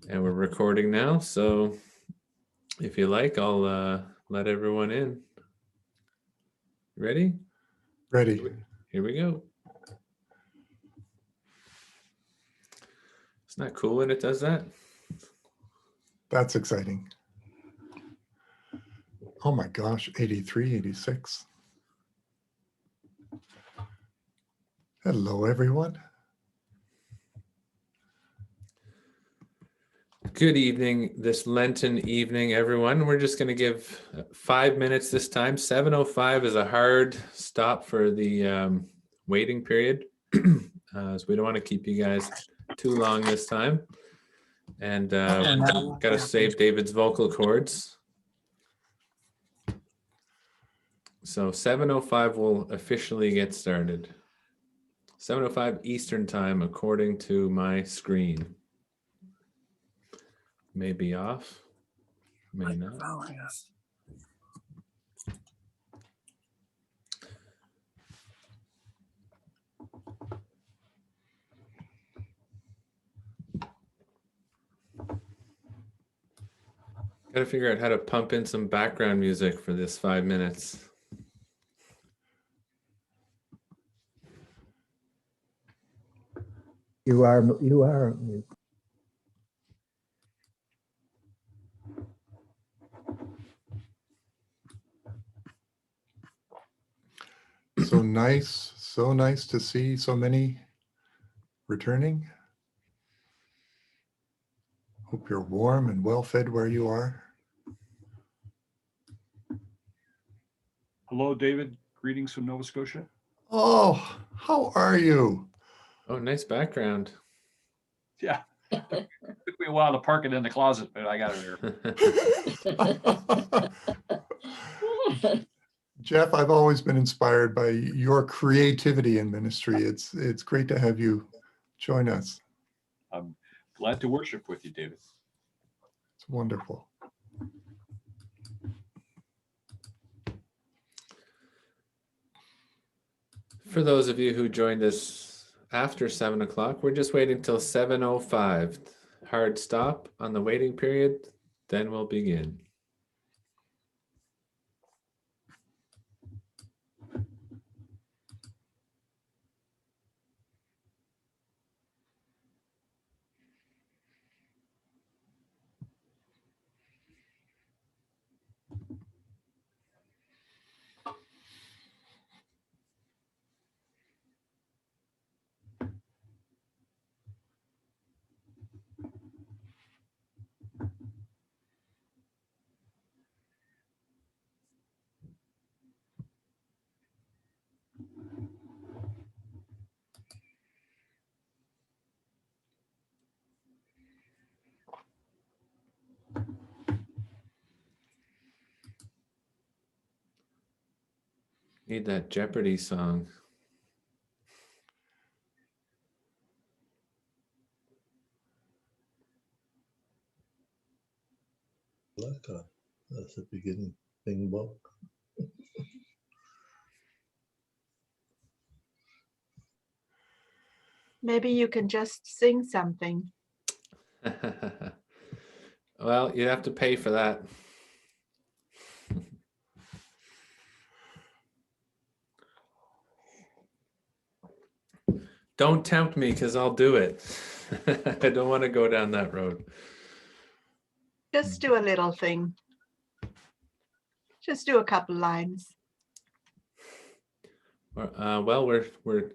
And we're recording now, so if you like, I'll let everyone in. Ready? Ready. Here we go. Isn't that cool when it does that? That's exciting. Oh my gosh, 83, 86. Hello, everyone. Good evening, this Lenten evening, everyone. We're just going to give 5 minutes this time. 7:05 is a hard stop for the waiting period, so we don't want to keep you guys too long this time. And got to save David's vocal cords. So 7:05 will officially get started. 7:05 Eastern time, according to my screen. May be off, may not. Got to figure out how to pump in some background music for this 5 minutes. You are mute. So nice to see so many returning. Hope you're warm and well fed where you are. Hello, David. Greetings from Nova Scotia. Oh, how are you? Oh, nice background. Yeah. Took me a while to park it in the closet, but I got it there. Jeff, I've always been inspired by your creativity in ministry. It's great to have you join us. I'm glad to worship with you, David. It's wonderful. For those of you who joined us after 7 o'clock, we're just waiting till 7:05. Hard stop on the waiting period, then we'll begin. Need that Jeopardy song. That's the beginning thing about. Maybe you can just sing something. Well, you have to pay for that. Don't tempt me because I'll do it. I don't want to go down that road. Just do a little thing. Just do a couple lines. Well, we're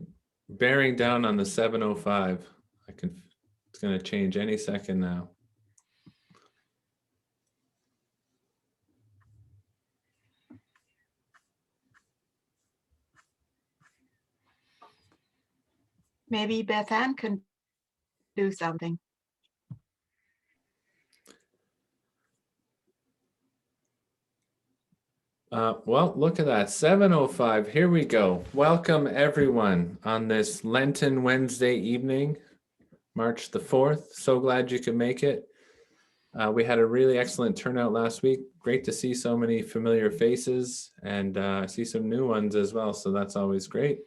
bearing down on the 7:05. It's going to change any second now. Maybe Beth Ann can do something. Well, look at that, 7:05. Here we go. Welcome everyone on this Lenten Wednesday evening, March the 4th. So glad you could make it. We had a really excellent turnout last week. Great to see so many familiar faces, and I see some new ones as well, so that's always great.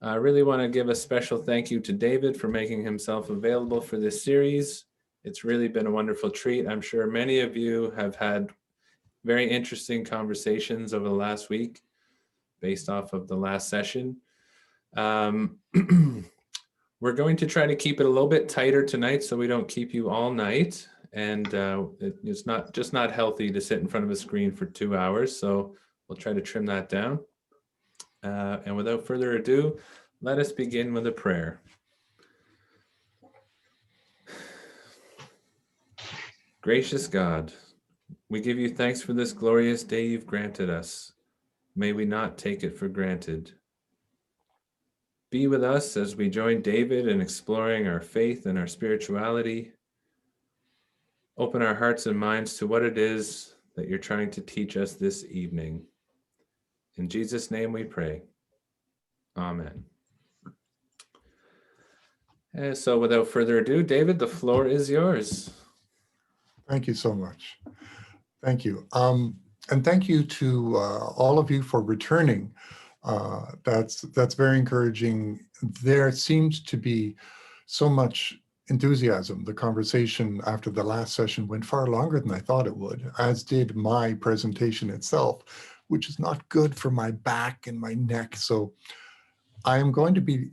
I really want to give a special thank you to David for making himself available for this series, It's really been a wonderful treat. I'm sure many of you have had very interesting conversations over the last week based off of the last session. We're going to try to keep it a little bit tighter tonight so we don't keep you all night. And it's not healthy to sit in front of a screen for 2 hours. So we'll try to trim that down. And without further ado, let us begin with a prayer. Gracious God, we give you thanks for this glorious day you've granted us. May we not take it for granted. Be with us as we join David in exploring our faith and our spirituality. Open our hearts and minds to what it is that you're trying to teach us this evening. In Jesus' name we pray. Amen. And so without further ado, David, the floor is yours. Thank you so much. Thank you. And thank you to all of you for returning. That's very encouraging. There seems to be so much enthusiasm. The conversation after the last session went far longer than I thought it would, as did my presentation itself, which is not good for my back and my neck. So I am going to be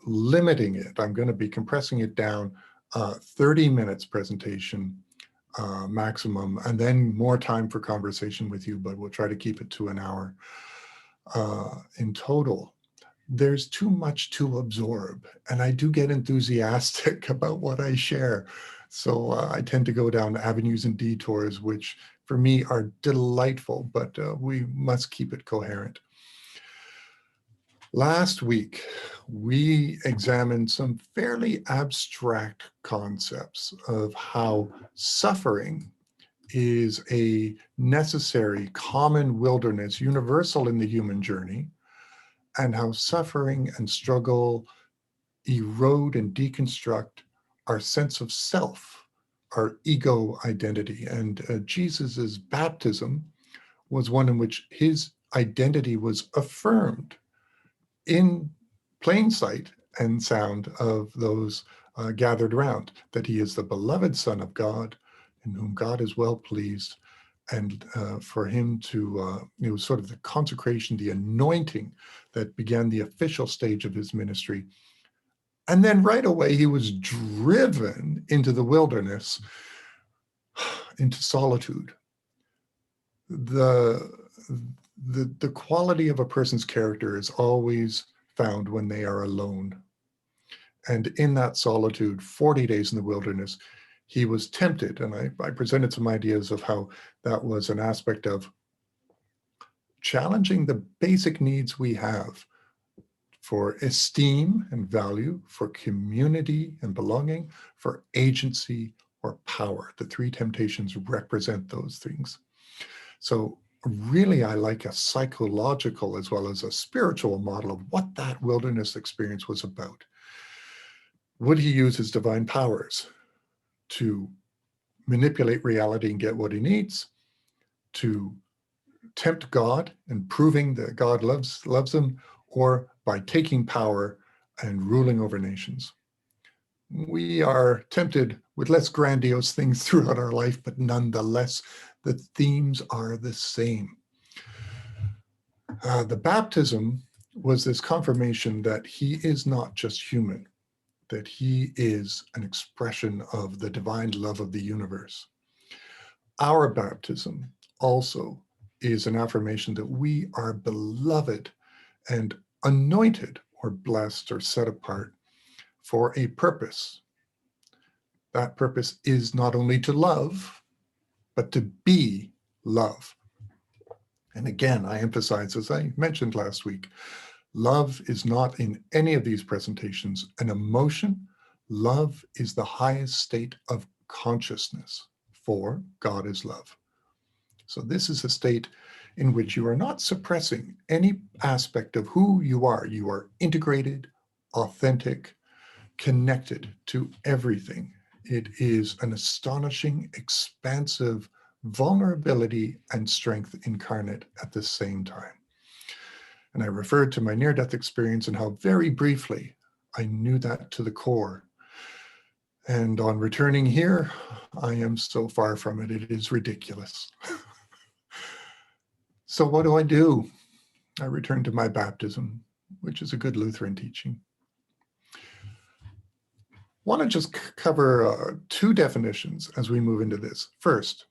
limiting it. I'm going to be compressing it down, 30 minutes presentation maximum, and then more time for conversation with you, but we'll try to keep it to an hour in total. There's too much to absorb, and I do get enthusiastic about what I share. So I tend to go down avenues and detours, which for me are delightful, but we must keep it coherent. Last week, we examined some fairly abstract concepts of how suffering is a necessary common wilderness, universal in the human journey, and how suffering and struggle erode and deconstruct our sense of self, our ego identity. And Jesus's baptism was one in which his identity was affirmed in plain sight and sound of those gathered around, that he is the beloved Son of God, in whom God is well pleased, and for him to, sort of the consecration, the anointing that began the official stage of his ministry. And then right away, he was driven into the wilderness, into solitude. The quality of a person's character is always found when they are alone. And in that solitude, 40 days in the wilderness, he was tempted. And I presented some ideas of how that was an aspect of challenging the basic needs we have for esteem and value, for community and belonging, for agency or power. The three temptations represent those things. So really, I like a psychological as well as a spiritual model of what that wilderness experience was about. Would he use his divine powers to manipulate reality and get what he needs, to tempt God and proving that God loves him, or by taking power and ruling over nations? We are tempted with less grandiose things throughout our life, but nonetheless, the themes are the same. The baptism was this confirmation that he is not just human, that he is an expression of the divine love of the universe. Our baptism also is an affirmation that we are beloved and anointed or blessed or set apart for a purpose. That purpose is not only to love, but to be love. And again, I emphasize, as I mentioned last week, love is not in any of these presentations an emotion. Love is the highest state of consciousness, for God is love. So this is a state in which you are not suppressing any aspect of who you are. You are integrated, authentic, connected to everything. It is an astonishing, expansive vulnerability and strength incarnate at the same time. And I referred to my near-death experience and how very briefly I knew that to the core. And on returning here, I am so far from it, it is ridiculous. So what do? I return to my baptism, which is a good Lutheran teaching. Want to just cover two definitions as we move into this. First,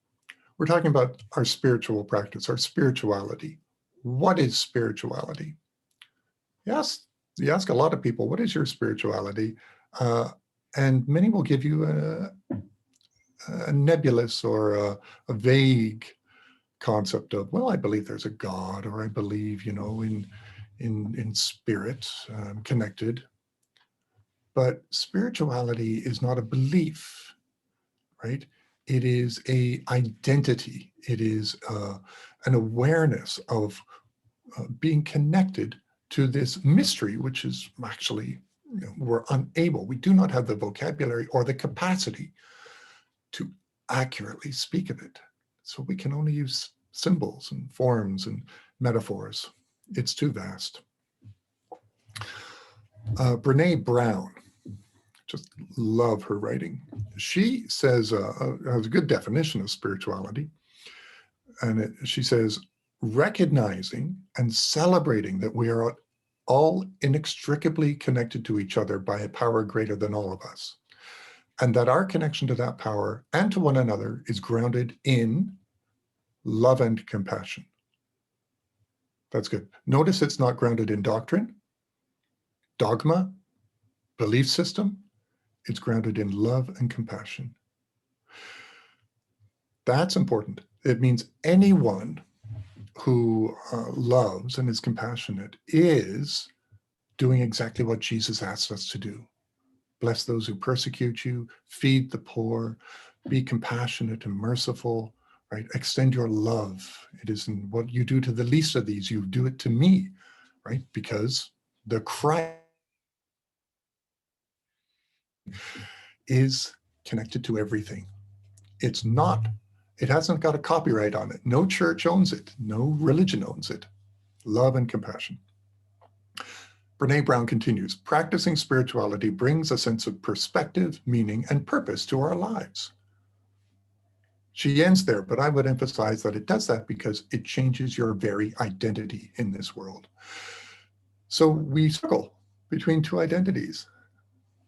we're talking about our spiritual practice, our spirituality. What is spirituality? Yes, you ask a lot of people, what is your spirituality? And many will give you a nebulous or a vague concept of, well, I believe there's a God, or I believe, in spirit, connected. But spirituality is not a belief, right? It is a identity. It is an awareness of being connected to this mystery, which is actually, we're unable, we do not have the vocabulary or the capacity to accurately speak of it. So we can only use symbols and forms and metaphors. It's too vast. Brene Brown, just love her writing. She says, has a good definition of spirituality. And she says, recognizing and celebrating that we are all inextricably connected to each other by a power greater than all of us. And that our connection to that power and to one another is grounded in love and compassion. That's good. Notice it's not grounded in doctrine, dogma, belief system. It's grounded in love and compassion. That's important. It means anyone who loves and is compassionate is doing exactly what Jesus asked us to do. Bless those who persecute you, feed the poor, be compassionate and merciful, right? Extend your love. It isn't what you do to the least of these, you do it to me, right? Because the Christ is connected to everything. It's not, it hasn't got a copyright on it. No church owns it. No religion owns it. Love and compassion. Brene Brown continues, practicing spirituality brings a sense of perspective, meaning, and purpose to our lives. She ends there, but I would emphasize that it does that because it changes your very identity in this world. So we struggle between two identities.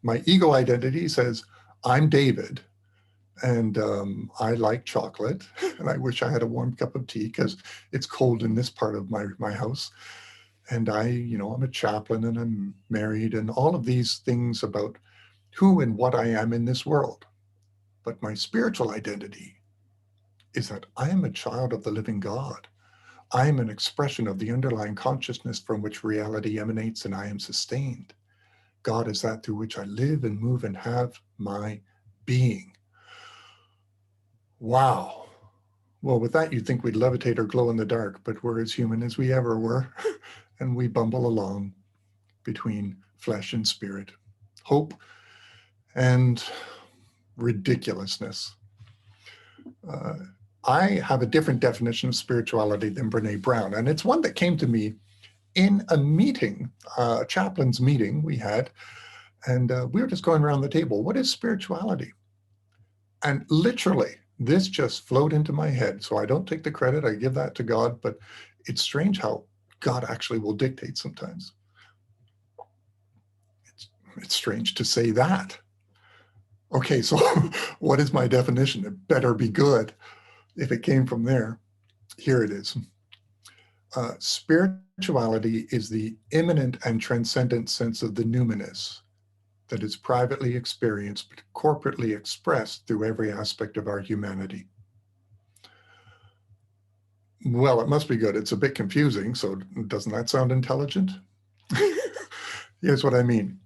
My ego identity says, I'm David, and I like chocolate, and I wish I had a warm cup of tea because it's cold in this part of my house. And I'm a chaplain and I'm married and all of these things about who and what I am in this world. But my spiritual identity is that I am a child of the living God. I am an expression of the underlying consciousness from which reality emanates and I am sustained. God is that through which I live and move and have my being. Wow. Well, with that, you'd think we'd levitate or glow in the dark, but we're as human as we ever were. And we bumble along between flesh and spirit, hope and ridiculousness. I have a different definition of spirituality than Brene Brown, and it's one that came to me in a meeting, a chaplain's meeting we had, and we were just going around the table. What is spirituality? And literally, this just flowed into my head. So I don't take the credit, I give that to God, but it's strange how God actually will dictate sometimes. It's strange to say that. Okay, so what is my definition? It better be good. If it came from there, here it is. Spirituality is the immanent and transcendent sense of the numinous that is privately experienced but corporately expressed through every aspect of our humanity. Well, it must be good. It's a bit confusing, so doesn't that sound intelligent? Here's what I mean.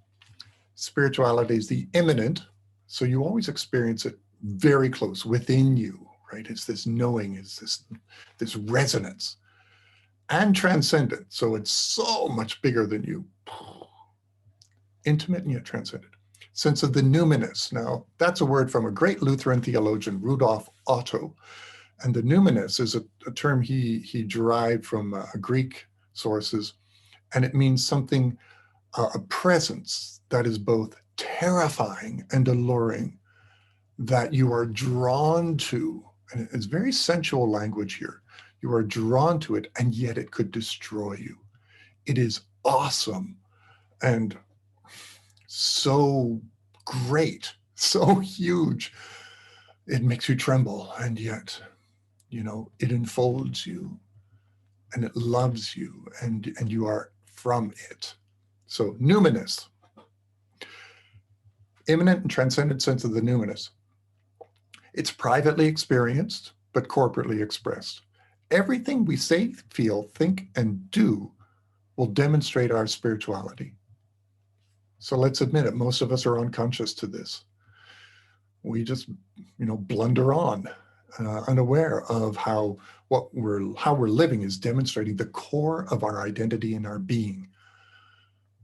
Spirituality is the immanent, so you always experience it very close within you, right? It's this knowing, it's this resonance. And transcendent, so it's so much bigger than you. Intimate and yet transcendent. Sense of the numinous. Now, that's a word from a great Lutheran theologian, Rudolf Otto. And the numinous is a term he derived from Greek sources, and it means something, a presence that is both terrifying and alluring that you are drawn to, and it's very sensual language here. You are drawn to it, and yet it could destroy you. It is awesome and so great, so huge. It makes you tremble, and yet, it enfolds you, and it loves you, and you are from it. So, numinous, immanent and transcendent sense of the numinous. It's privately experienced, but corporately expressed. Everything we say, feel, think, and do will demonstrate our spirituality. So let's admit it, most of us are unconscious to this. We just, blunder on, unaware of how we're living is demonstrating the core of our identity and our being.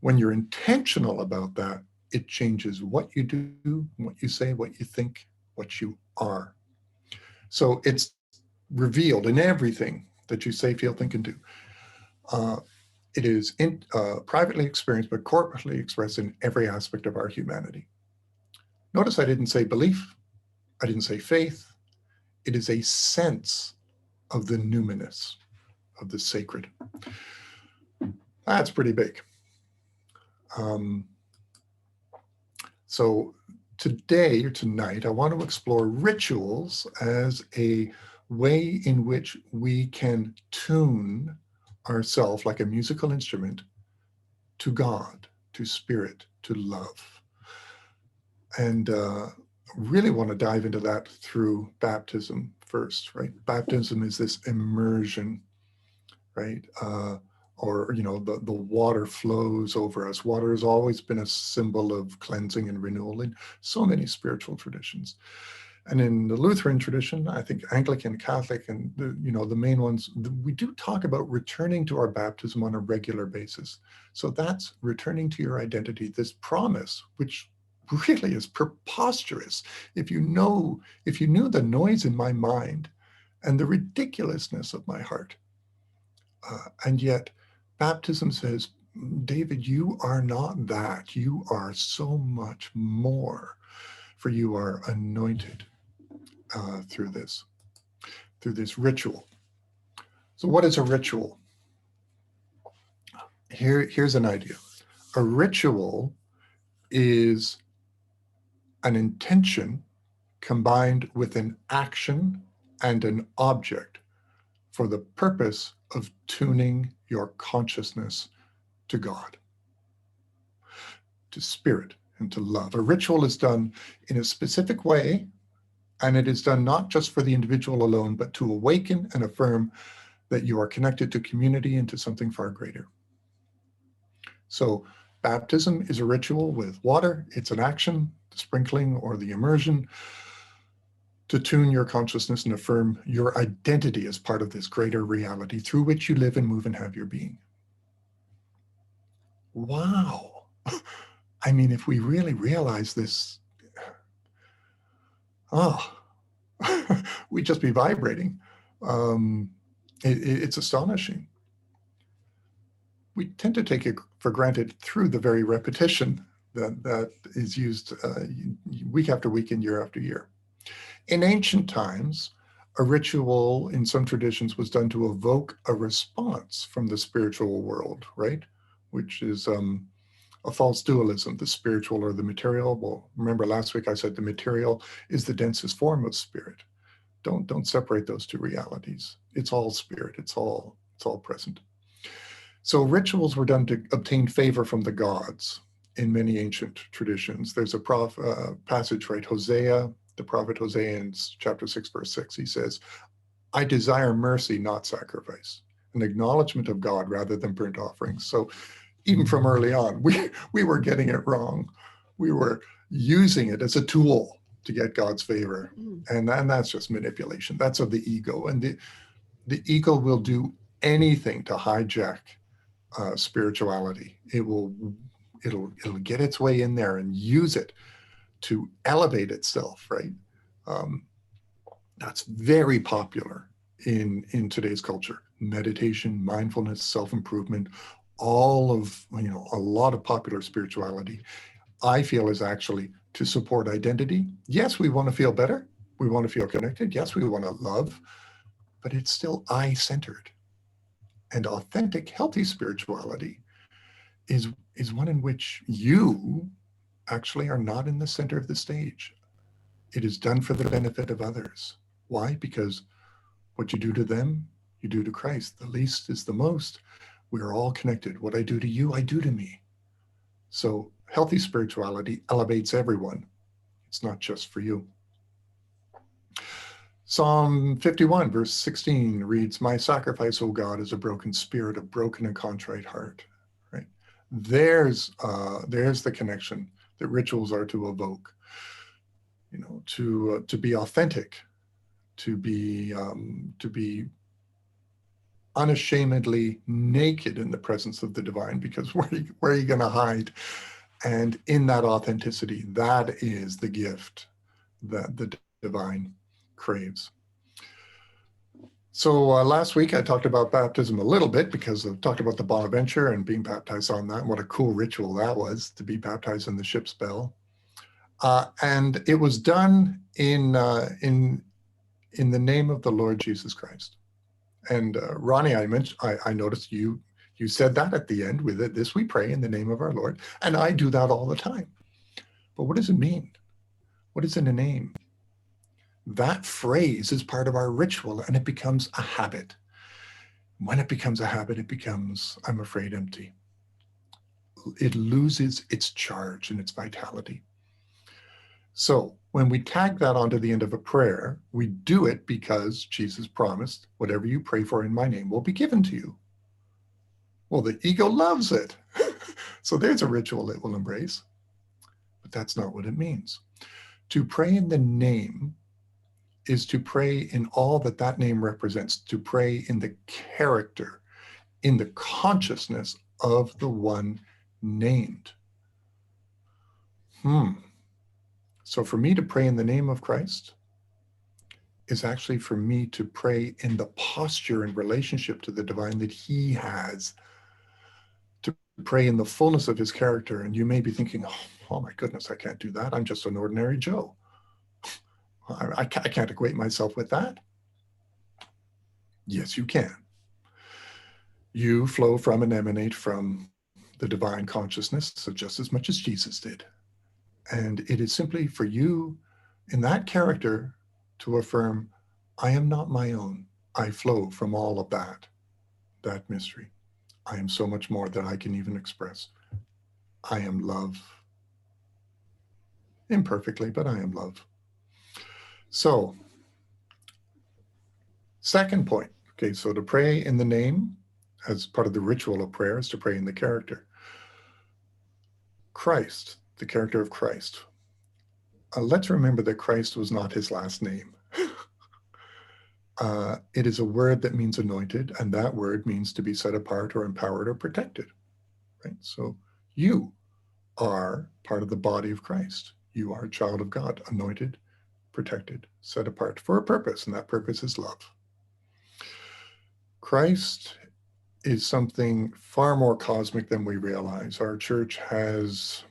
When you're intentional about that, it changes what you do, what you say, what you think, what you are. So it's revealed in everything that you say, feel, think, and do. It is privately experienced, but corporately expressed in every aspect of our humanity. Notice I didn't say belief. I didn't say faith. It is a sense of the numinous, of the sacred. That's pretty big. So today or tonight, I want to explore rituals as a way in which we can tune ourselves like a musical instrument to God, to spirit, to love. And really want to dive into that through baptism first, right? Baptism is this immersion, right? Or, the water flows over us. Water has always been a symbol of cleansing and renewal in so many spiritual traditions. And in the Lutheran tradition, I think Anglican, Catholic, and the main ones, we do talk about returning to our baptism on a regular basis. So that's returning to your identity, this promise, which really is preposterous. If you knew the noise in my mind and the ridiculousness of my heart, and yet baptism says, David, you are not that. You are so much more, for you are anointed through this ritual. So what is a ritual? Here's an idea. A ritual is an intention combined with an action and an object for the purpose of tuning your consciousness to God, to spirit, and to love. A ritual is done in a specific way, and it is done not just for the individual alone, but to awaken and affirm that you are connected to community and to something far greater. So baptism is a ritual with water. It's an action, the sprinkling or the immersion, to tune your consciousness and affirm your identity as part of this greater reality through which you live and move and have your being. Wow. I mean, if we really realize this, we'd just be vibrating. It's astonishing. We tend to take it for granted through the very repetition that is used week after week and year after year. In ancient times, a ritual in some traditions was done to evoke a response from the spiritual world, right? Which is a false dualism, the spiritual or the material. Well, remember last week I said the material is the densest form of spirit. Don't separate those two realities. It's all spirit. It's all present. So rituals were done to obtain favor from the gods in many ancient traditions. There's a passage, right? Hosea, the prophet Hosea in chapter 6, verse 6, he says, I desire mercy, not sacrifice, an acknowledgement of God rather than burnt offerings. So even from early on, we were getting it wrong. We were using it as a tool to get God's favor. And that's just manipulation. That's of the ego. And the ego will do anything to hijack spirituality. It'll get its way in there and use it to elevate itself, right? That's very popular in today's culture. Meditation, mindfulness, self-improvement, all of, a lot of popular spirituality I feel is actually to support identity. Yes, we want to feel better. We want to feel connected. Yes, we want to love, but it's still I-centered. And authentic, healthy spirituality is one in which you actually are not in the center of the stage. It is done for the benefit of others. Why? Because what you do to them, you do to Christ. The least is the most. We are all connected. What I do to you, I do to me. So healthy spirituality elevates everyone. It's not just for you. Psalm 51, verse 16 reads, "My sacrifice, O God, is a broken spirit, a broken and contrite heart." Right? There's the connection that rituals are to evoke. To be authentic, to be unashamedly naked in the presence of the divine, because where are you going to hide? And in that authenticity, that is the gift that the divine craves. So last week I talked about baptism a little bit because I talked about the Bonaventure and being baptized on that, and what a cool ritual that was to be baptized in the ship's bell. And it was done in the name of the Lord Jesus Christ. And Ronnie, I noticed you said that at the end with it. This we pray in the name of our Lord, and I do that all the time. But what does it mean? What is in a name? That phrase is part of our ritual, and it becomes a habit. When it becomes a habit, it becomes, I'm afraid, empty. It loses its charge and its vitality. So when we tag that onto the end of a prayer, we do it because Jesus promised, whatever you pray for in my name will be given to you. Well, the ego loves it. So there's a ritual it will embrace. But that's not what it means. To pray in the name is to pray in all that that name represents, to pray in the character, in the consciousness of the one named. So for me to pray in the name of Christ is actually for me to pray in the posture and relationship to the divine that he has, to pray in the fullness of his character. And you may be thinking, oh my goodness, I can't do that. I'm just an ordinary Joe. I can't equate myself with that. Yes, you can. You flow from and emanate from the divine consciousness, so just as much as Jesus did. And it is simply for you in that character to affirm, I am not my own. I flow from all of that mystery. I am so much more than I can even express. I am love. Imperfectly, but I am love. So, second point. Okay, so to pray in the name as part of the ritual of prayer is to pray in the character. Christ, the character of Christ. Let's remember that Christ was not his last name. It is a word that means anointed, and that word means to be set apart or empowered or protected, right? So you are part of the body of Christ. You are a child of God, anointed, protected, set apart for a purpose, and that purpose is love. Christ is something far more cosmic than we realize. Our church has,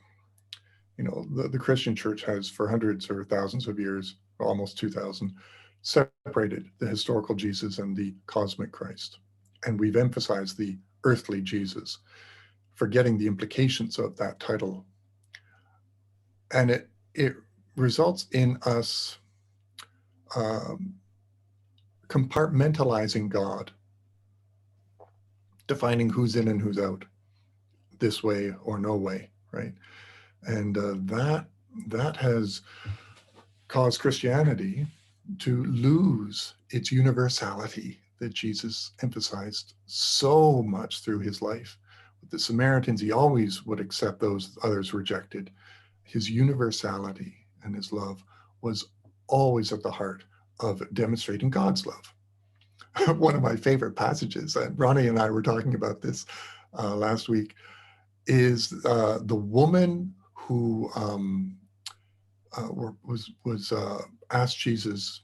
the Christian church has for hundreds or thousands of years, almost 2,000, separated the historical Jesus and the cosmic Christ. And we've emphasized the earthly Jesus, forgetting the implications of that title. And it results in us compartmentalizing God, defining who's in and who's out, this way or no way, right? And that has caused Christianity to lose its universality that Jesus emphasized so much through his life. With the Samaritans, he always would accept those others rejected. His universality and his love was always at the heart of demonstrating God's love. One of my favorite passages, and Ronnie and I were talking about this last week, is the woman who was asked Jesus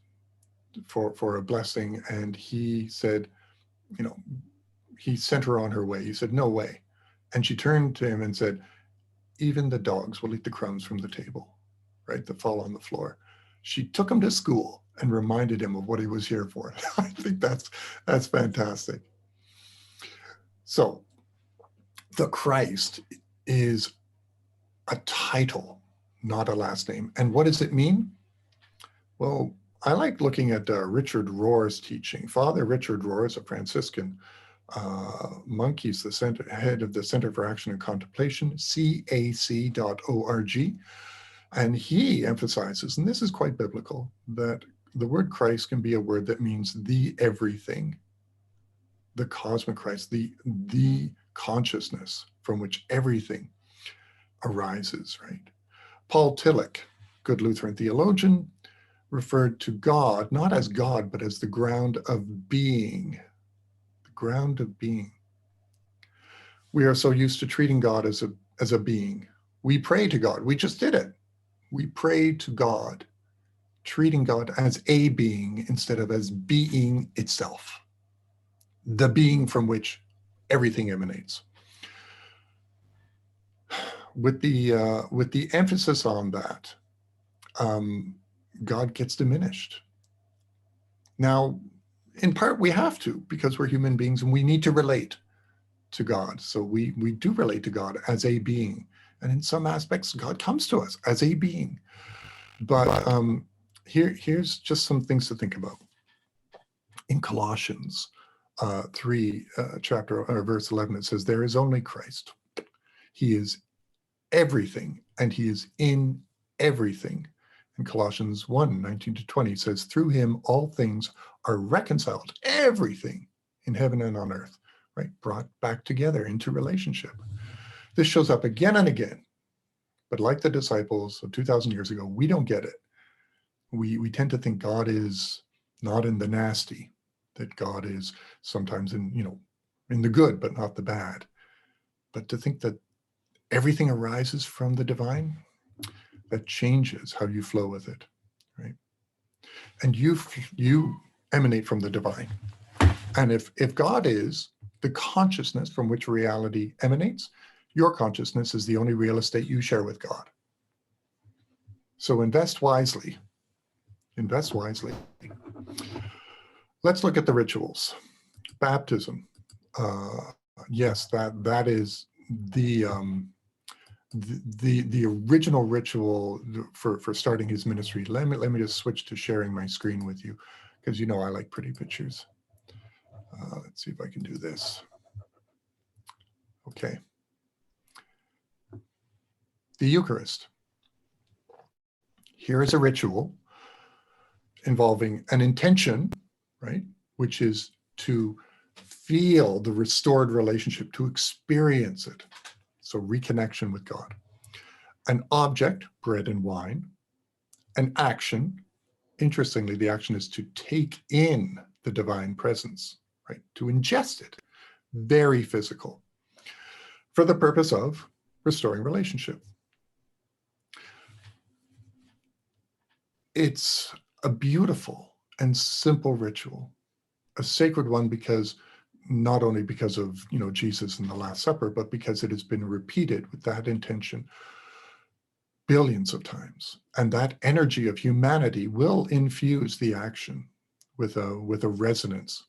for a blessing, and he said, he sent her on her way. He said, no way. And she turned to him and said, even the dogs will eat the crumbs from the table, right, that fall on the floor. She took him to school and reminded him of what he was here for. I think that's fantastic. So the Christ is a title, not a last name. And what does it mean? Well, I like looking at Richard Rohr's teaching. Father Richard Rohr is a Franciscan monk. He's the head of the Center for Action and Contemplation, cac.org. And he emphasizes, and this is quite biblical, that the word Christ can be a word that means the everything, the cosmic Christ, the consciousness from which everything arises, right? Paul Tillich, good Lutheran theologian, referred to God not as God, but as the ground of being. The ground of being. We are so used to treating God as a being. We pray to God. We just did it. We pray to God, treating God as a being instead of as being itself, the being from which everything emanates. With the emphasis on that, God gets diminished. Now, in part, we have to, because we're human beings and we need to relate to God. So we do relate to God as a being. And in some aspects, God comes to us as a being. But here's just some things to think about. In Colossians 3, verse 11, it says, there is only Christ. He is everything, and he is in everything. In Colossians 1, 19 to 20, it says, through him all things are reconciled, everything in heaven and on earth, right? Brought back together into relationship. This shows up again and again. But like the disciples of 2,000 years ago, we don't get it. We tend to think God is not in the nasty, that God is sometimes in the good, but not the bad. But to think that everything arises from the divine, that changes how you flow with it, right? And you emanate from the divine. And if God is the consciousness from which reality emanates, your consciousness is the only real estate you share with God. So invest wisely. Invest wisely. Let's look at the rituals. Baptism. Yes, that is the original ritual for starting his ministry. Let me just switch to sharing my screen with you, because I like pretty pictures. Let's see if I can do this. Okay. The Eucharist. Here is a ritual involving an intention, right, which is to feel the restored relationship, to experience it. So reconnection with God. An object, bread and wine. An action. Interestingly, the action is to take in the divine presence, right? To ingest it. Very physical. For the purpose of restoring relationship. It's a beautiful and simple ritual, a sacred one, because not only because of Jesus and the Last Supper, but because it has been repeated with that intention billions of times, and that energy of humanity will infuse the action with a resonance.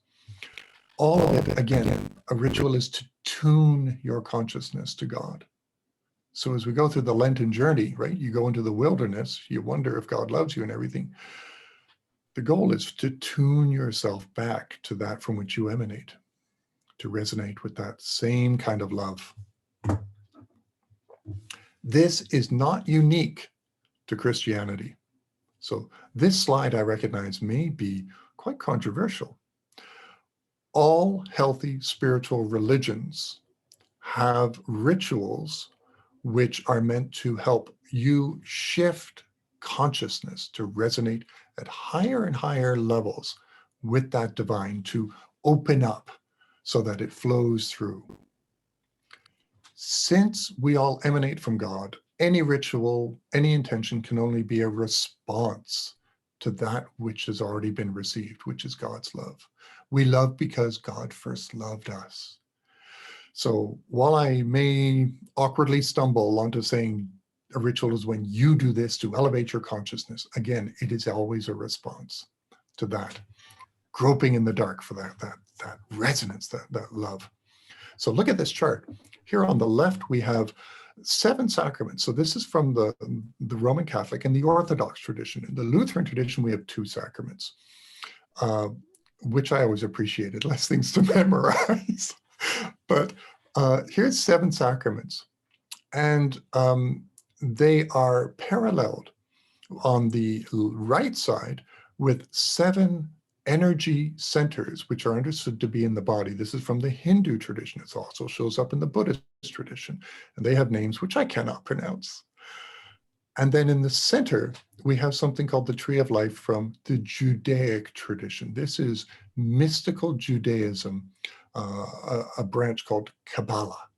All of it, again, a ritual is to tune your consciousness to God. So as we go through the Lenten journey, right, you go into the wilderness, you wonder if God loves you and everything. The goal is to tune yourself back to that from which you emanate, to resonate with that same kind of love. This is not unique to Christianity. So this slide, I recognize, may be quite controversial. All healthy spiritual religions have rituals which are meant to help you shift consciousness to resonate at higher and higher levels with that divine, to open up so that it flows through. Since we all emanate from God, any ritual, any intention can only be a response to that which has already been received, which is God's love. We love because God first loved us. So while I may awkwardly stumble onto saying a ritual is when you do this to elevate your consciousness, again, it is always a response to that, groping in the dark for that resonance, that love. So look at this chart. Here on the left, we have 7 sacraments. So this is from the Roman Catholic and the Orthodox tradition. In the Lutheran tradition, we have 2 sacraments, which I always appreciated, less things to memorize. But here's 7 sacraments. And they are paralleled on the right side with 7 energy centers, which are understood to be in the body. This is from the Hindu tradition. It also shows up in the Buddhist tradition, and they have names which I cannot pronounce. And then in the center, we have something called the Tree of Life from the Judaic tradition. This is mystical Judaism, a branch called Kabbalah.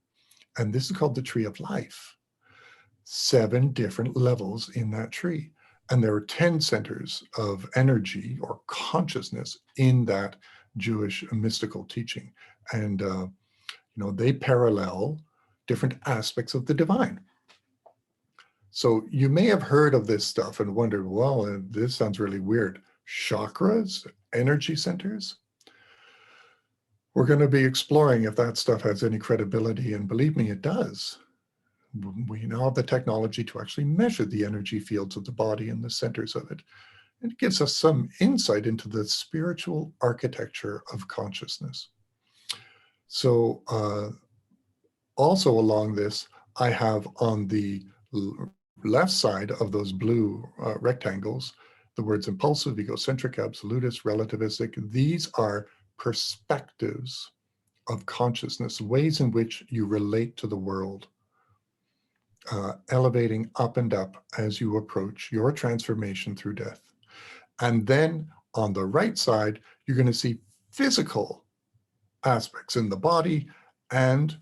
And this is called the Tree of Life. 7 different levels in that tree. And there are 10 centers of energy or consciousness in that Jewish mystical teaching. And, they parallel different aspects of the divine. So you may have heard of this stuff and wondered, well, this sounds really weird. Chakras, energy centers. We're going to be exploring if that stuff has any credibility, and believe me, it does. We now have the technology to actually measure the energy fields of the body and the centers of it. And it gives us some insight into the spiritual architecture of consciousness. So also along this, I have on the left side of those blue rectangles, the words impulsive, egocentric, absolutist, relativistic. These are perspectives of consciousness, ways in which you relate to the world, elevating up and up as you approach your transformation through death. And then on the right side, you're going to see physical aspects in the body and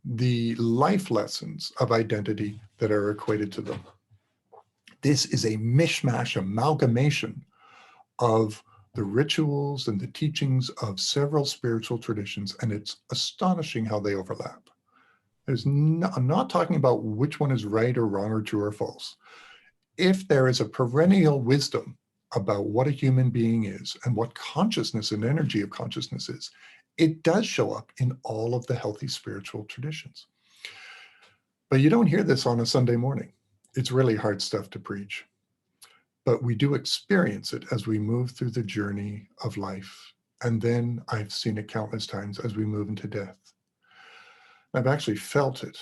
the life lessons of identity that are equated to them. This is a mishmash, amalgamation of the rituals and the teachings of several spiritual traditions, and it's astonishing how they overlap. I'm not talking about which one is right or wrong or true or false. If there is a perennial wisdom about what a human being is and what consciousness and energy of consciousness is, it does show up in all of the healthy spiritual traditions. But you don't hear this on a Sunday morning. It's really hard stuff to preach. But we do experience it as we move through the journey of life. And then I've seen it countless times as we move into death. I've actually felt it.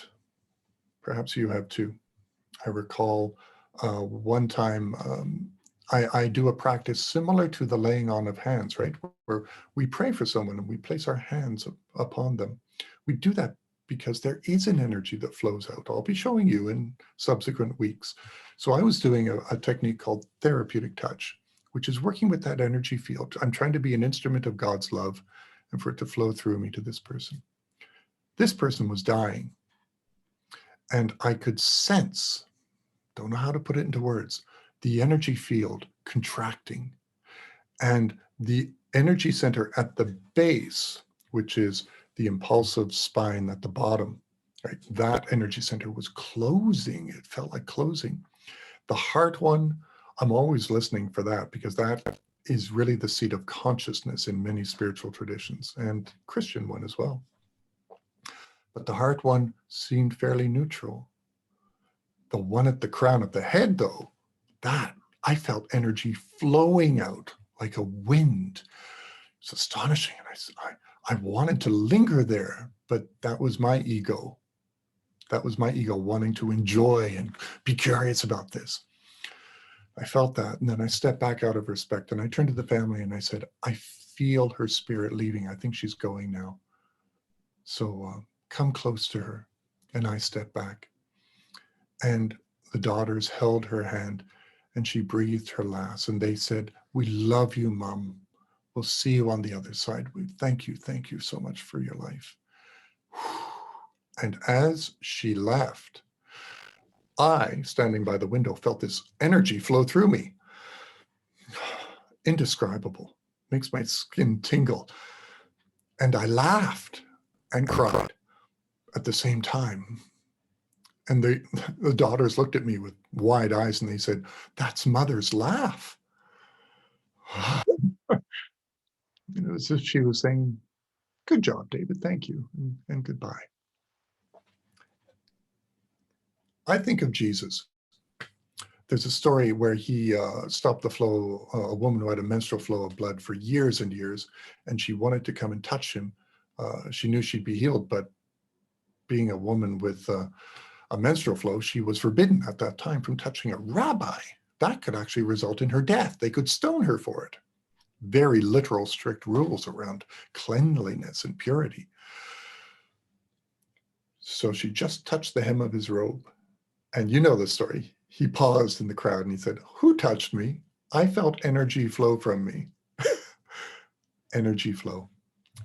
Perhaps you have too. I recall one time I do a practice similar to the laying on of hands, right? Where we pray for someone and we place our hands upon them. We do that because there is an energy that flows out. I'll be showing you in subsequent weeks. So I was doing a technique called therapeutic touch, which is working with that energy field. I'm trying to be an instrument of God's love and for it to flow through me to this person. This person was dying, and I could sense, don't know how to put it into words, the energy field contracting, and the energy center at the base, which is the impulsive spine at the bottom, right? That energy center was closing. It felt like closing. The heart one, I'm always listening for that because that is really the seat of consciousness in many spiritual traditions and Christian one as well. But the heart one seemed fairly neutral. The one at the crown of the head, though, that I felt energy flowing out like a wind. It's astonishing. And I wanted to linger there, but that was my ego. That was my ego wanting to enjoy and be curious about this. I felt that, and then I stepped back out of respect, and I turned to the family and I said, I feel her spirit leaving. I think she's going now. So come close to her. And I stepped back. And the daughters held her hand and she breathed her last. And they said, we love you, Mom. We'll see you on the other side. Thank you so much for your life. And as she left, I, standing by the window, felt this energy flow through me. Indescribable. Makes my skin tingle. And I laughed and cried. at the same time. And the daughters looked at me with wide eyes and they said, "That's mother's laugh." It was as if she was saying, "Good job, David, thank you, and goodbye." I think of Jesus. There's a story where he stopped the flow, a woman who had a menstrual flow of blood for years and years, and she wanted to come and touch him. She knew she'd be healed, but being a woman with a menstrual flow, she was forbidden at that time from touching a rabbi. That could actually result in her death. They could stone her for it. Very literal, strict rules around cleanliness and purity. So she just touched the hem of his robe. And you know the story. He paused in the crowd and he said, "Who touched me? I felt energy flow from me." Energy flow.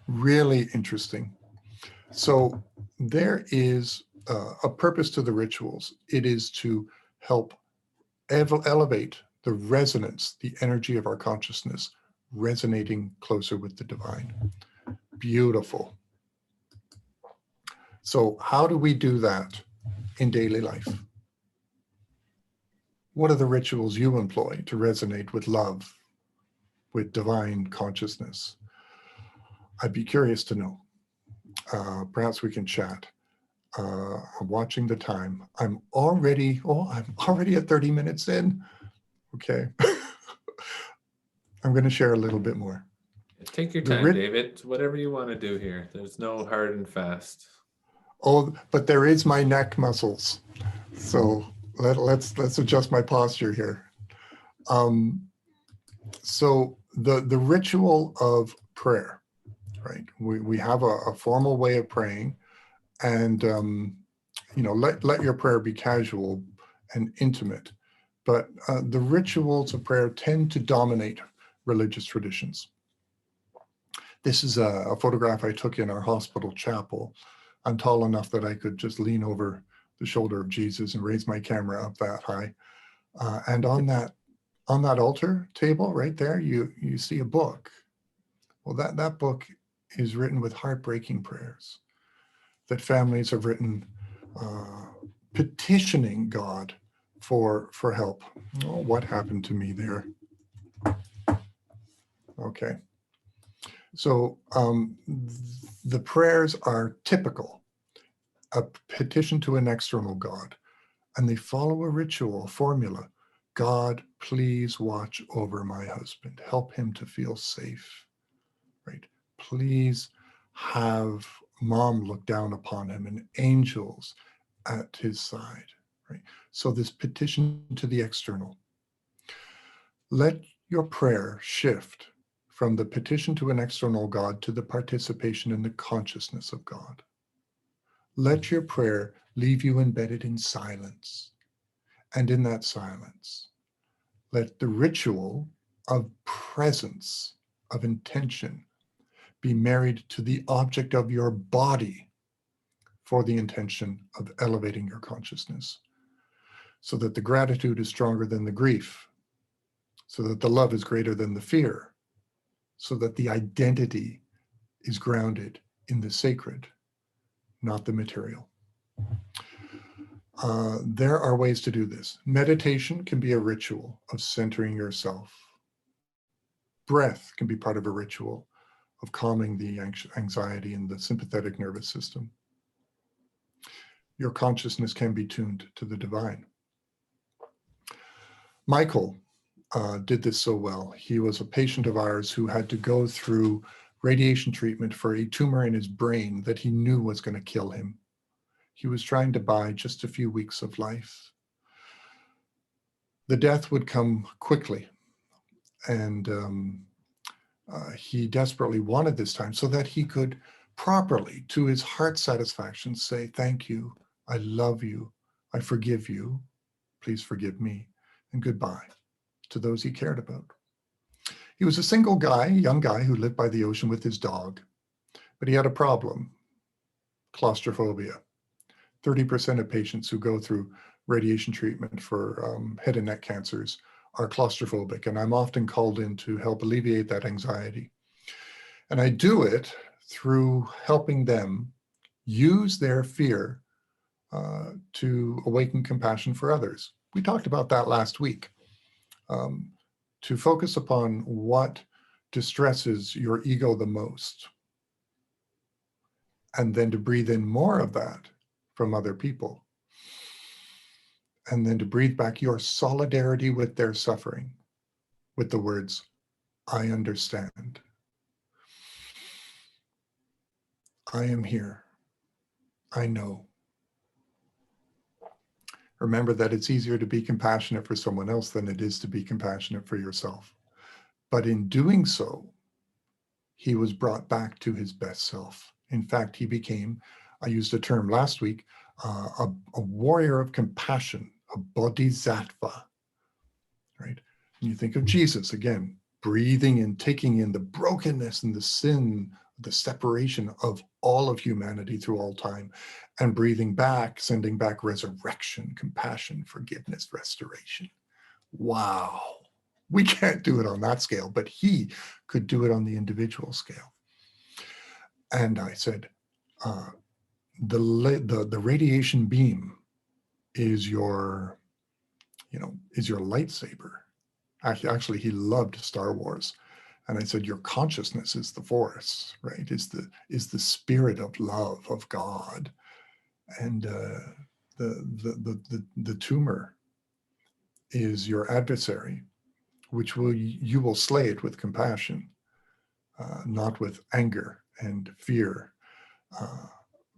Really interesting. So there is a purpose to the rituals. It is to help elevate the resonance, the energy of our consciousness, resonating closer with the divine. Beautiful. So how do we do that in daily life? What are the rituals you employ to resonate with love, with divine consciousness? I'd be curious to know. Perhaps we can chat. I'm watching the time. I'm already at 30 minutes in. Okay. I'm going to share a little bit more. Take your time, David. Whatever you want to do here. There's no hard and fast. Oh, but there is my neck muscles. So let's adjust my posture here. So the ritual of prayer, right? We have a formal way of praying, and let your prayer be casual and intimate. But the rituals of prayer tend to dominate religious traditions. This is a photograph I took in our hospital chapel. I'm tall enough that I could just lean over the shoulder of Jesus and raise my camera up that high. And on that altar table right there, you see a book. Well, that book is written with heartbreaking prayers that families have written, petitioning God for help. Oh, what happened to me there? Okay. So the prayers are typical, a petition to an external God, and they follow a ritual, a formula. God, please watch over my husband. Help him to feel safe, right? Please have mom look down upon him and angels at his side, right? So this petition to the external. Let your prayer shift from the petition to an external God to the participation in the consciousness of God. Let your prayer leave you embedded in silence. And in that silence, let the ritual of presence, of intention, be married to the object of your body for the intention of elevating your consciousness, so that the gratitude is stronger than the grief, so that the love is greater than the fear, so that the identity is grounded in the sacred, not the material. There are ways to do this. Meditation can be a ritual of centering yourself. Breath can be part of a ritual of calming the anxiety in the sympathetic nervous system. Your consciousness can be tuned to the divine. Michael did this so well. He was a patient of ours who had to go through radiation treatment for a tumor in his brain that he knew was going to kill him. He was trying to buy just a few weeks of life. The death would come quickly, and he desperately wanted this time so that he could properly, to his heart's satisfaction, say, "Thank you, I love you, I forgive you, please forgive me, and goodbye," to those he cared about. He was a single guy, young guy, who lived by the ocean with his dog, but he had a problem: claustrophobia. 30% of patients who go through radiation treatment for head and neck cancers are claustrophobic, and I'm often called in to help alleviate that anxiety. And I do it through helping them use their fear to awaken compassion for others. We talked about that last week. To focus upon what distresses your ego the most, and then to breathe in more of that from other people, and then to breathe back your solidarity with their suffering with the words, I understand. I am here. I know. Remember that it's easier to be compassionate for someone else than it is to be compassionate for yourself. But in doing so, he was brought back to his best self. In fact, he became, I used a term last week, a warrior of compassion, a bodhisattva, right? And you think of Jesus, again, breathing and taking in the brokenness and the sin, the separation of all of humanity through all time, and breathing back, sending back resurrection, compassion, forgiveness, restoration. Wow. We can't do it on that scale, but he could do it on the individual scale. And I said, the radiation beam is your, is your lightsaber. Actually, he loved Star Wars. And I said, your consciousness is the force, right? Is the spirit of love of God. And the tumor is your adversary, which you will slay it with compassion, not with anger and fear,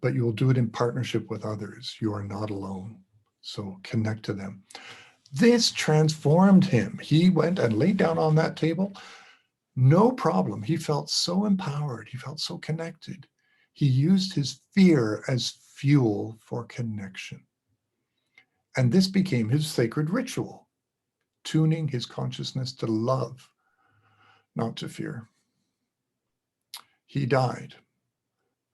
but you will do it in partnership with others. You are not alone. So connect to them. This transformed him. He went and laid down on that table. No problem. He felt so empowered. He felt so connected. He used his fear as fuel for connection. And this became his sacred ritual, tuning his consciousness to love, not to fear. He died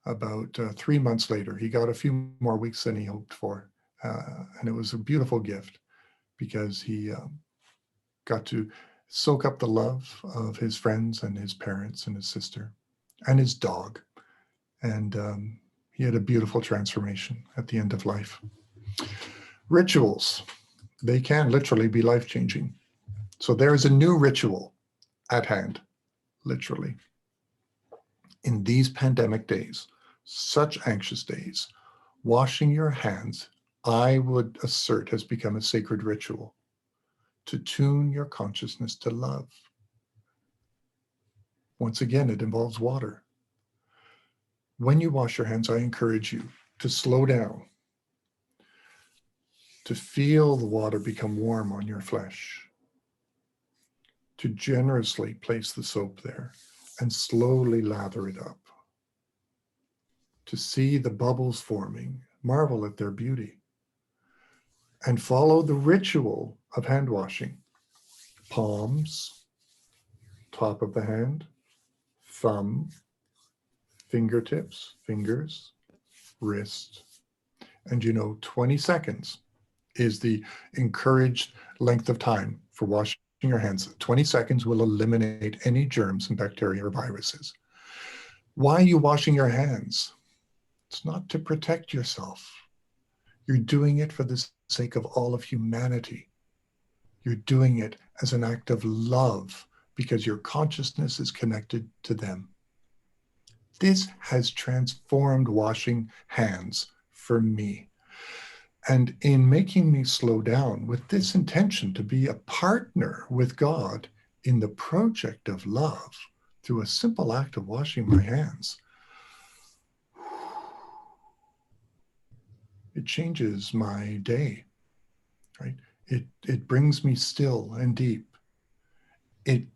about 3 months later. He got a few more weeks than he hoped for. And it was a beautiful gift because he got to soak up the love of his friends and his parents and his sister and his dog. And he had a beautiful transformation at the end of life. Rituals, they can literally be life-changing. So there is a new ritual at hand, literally. In these pandemic days, such anxious days, washing your hands, I would assert, has become a sacred ritual to tune your consciousness to love. Once again, it involves water. When you wash your hands, I encourage you to slow down, to feel the water become warm on your flesh, to generously place the soap there and slowly lather it up, to see the bubbles forming, marvel at their beauty, and follow the ritual of hand washing. Palms, top of the hand, thumb, fingertips, fingers, wrist, and 20 seconds is the encouraged length of time for washing your hands. 20 seconds will eliminate any germs and bacteria or viruses. Why are you washing your hands? It's not to protect yourself. You're doing it for the sake of all of humanity. You're doing it as an act of love because your consciousness is connected to them. This has transformed washing hands for me. And in making me slow down with this intention to be a partner with God in the project of love through a simple act of washing my hands, it changes my day, right? It brings me still and deep. It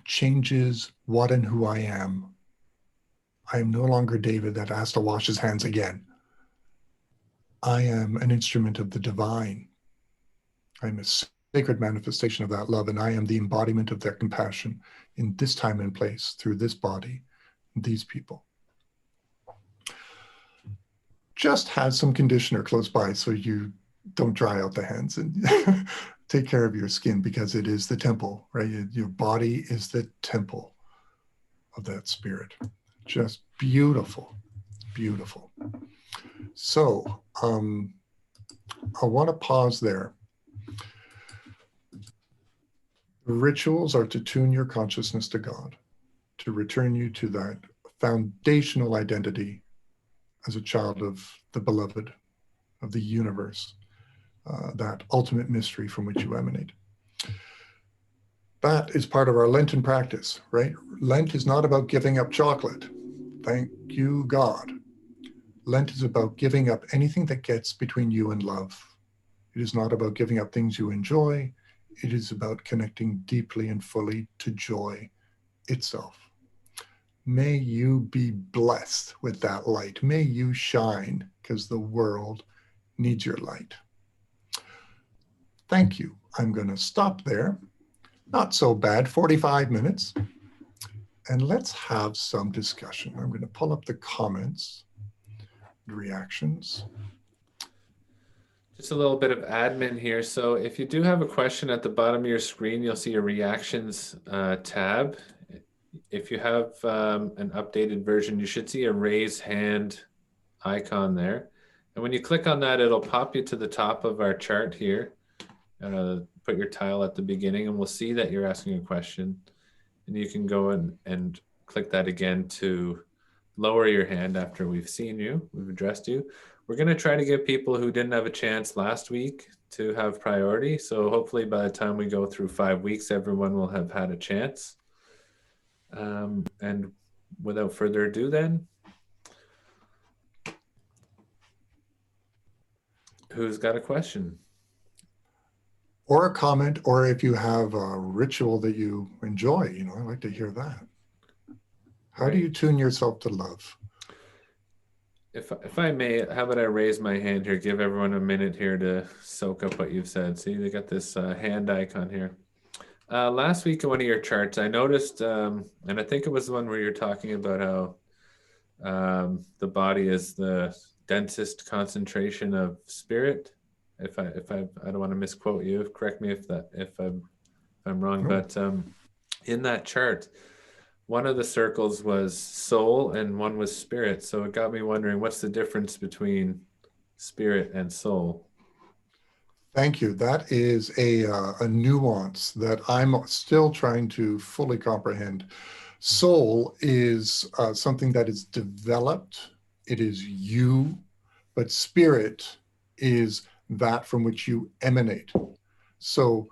changes what and who I am. I am no longer David that has to wash his hands again. I am an instrument of the divine. I'm a sacred manifestation of that love, and I am the embodiment of their compassion in this time and place through this body, these people. Just have some conditioner close by so you don't dry out the hands, and take care of your skin because it is the temple, right? Your body is the temple of that spirit. Just beautiful. Beautiful. So I want to pause there. Rituals are to tune your consciousness to God, to return you to that foundational identity as a child of the beloved, of the universe, that ultimate mystery from which you emanate. That is part of our Lenten practice, right? Lent is not about giving up chocolate. Thank you, God. Lent is about giving up anything that gets between you and love. It is not about giving up things you enjoy. It is about connecting deeply and fully to joy itself. May you be blessed with that light. May you shine, because the world needs your light. Thank you. I'm going to stop there. Not so bad, 45 minutes. And let's have some discussion. I'm going to pull up the comments, reactions. Just a little bit of admin here. So if you do have a question at the bottom of your screen, you'll see a reactions tab. If you have an updated version, you should see a raise hand icon there. And when you click on that, it'll pop you to the top of our chart here. Put your tile at the beginning and we'll see that you're asking a question. And you can go in and click that again to lower your hand after we've seen you, we've addressed you. We're going to try to give people who didn't have a chance last week to have priority. So hopefully by the time we go through 5 weeks, everyone will have had a chance. And without further ado then, who's got a question? Or a comment, or if you have a ritual that you enjoy, I'd like to hear that. How do you tune yourself to love? If I may, how about I raise my hand here, give everyone a minute here to soak up what you've said. See, they got this hand icon here. Last week in one of your charts, I noticed, and I think it was the one where you're talking about how the body is the densest concentration of spirit. If I don't want to misquote you, correct me if I'm wrong, but in that chart, one of the circles was soul and one was spirit. So it got me wondering, what's the difference between spirit and soul? Thank you. That is a nuance that I'm still trying to fully comprehend. Soul is something that is developed. It is you, but spirit is that from which you emanate. So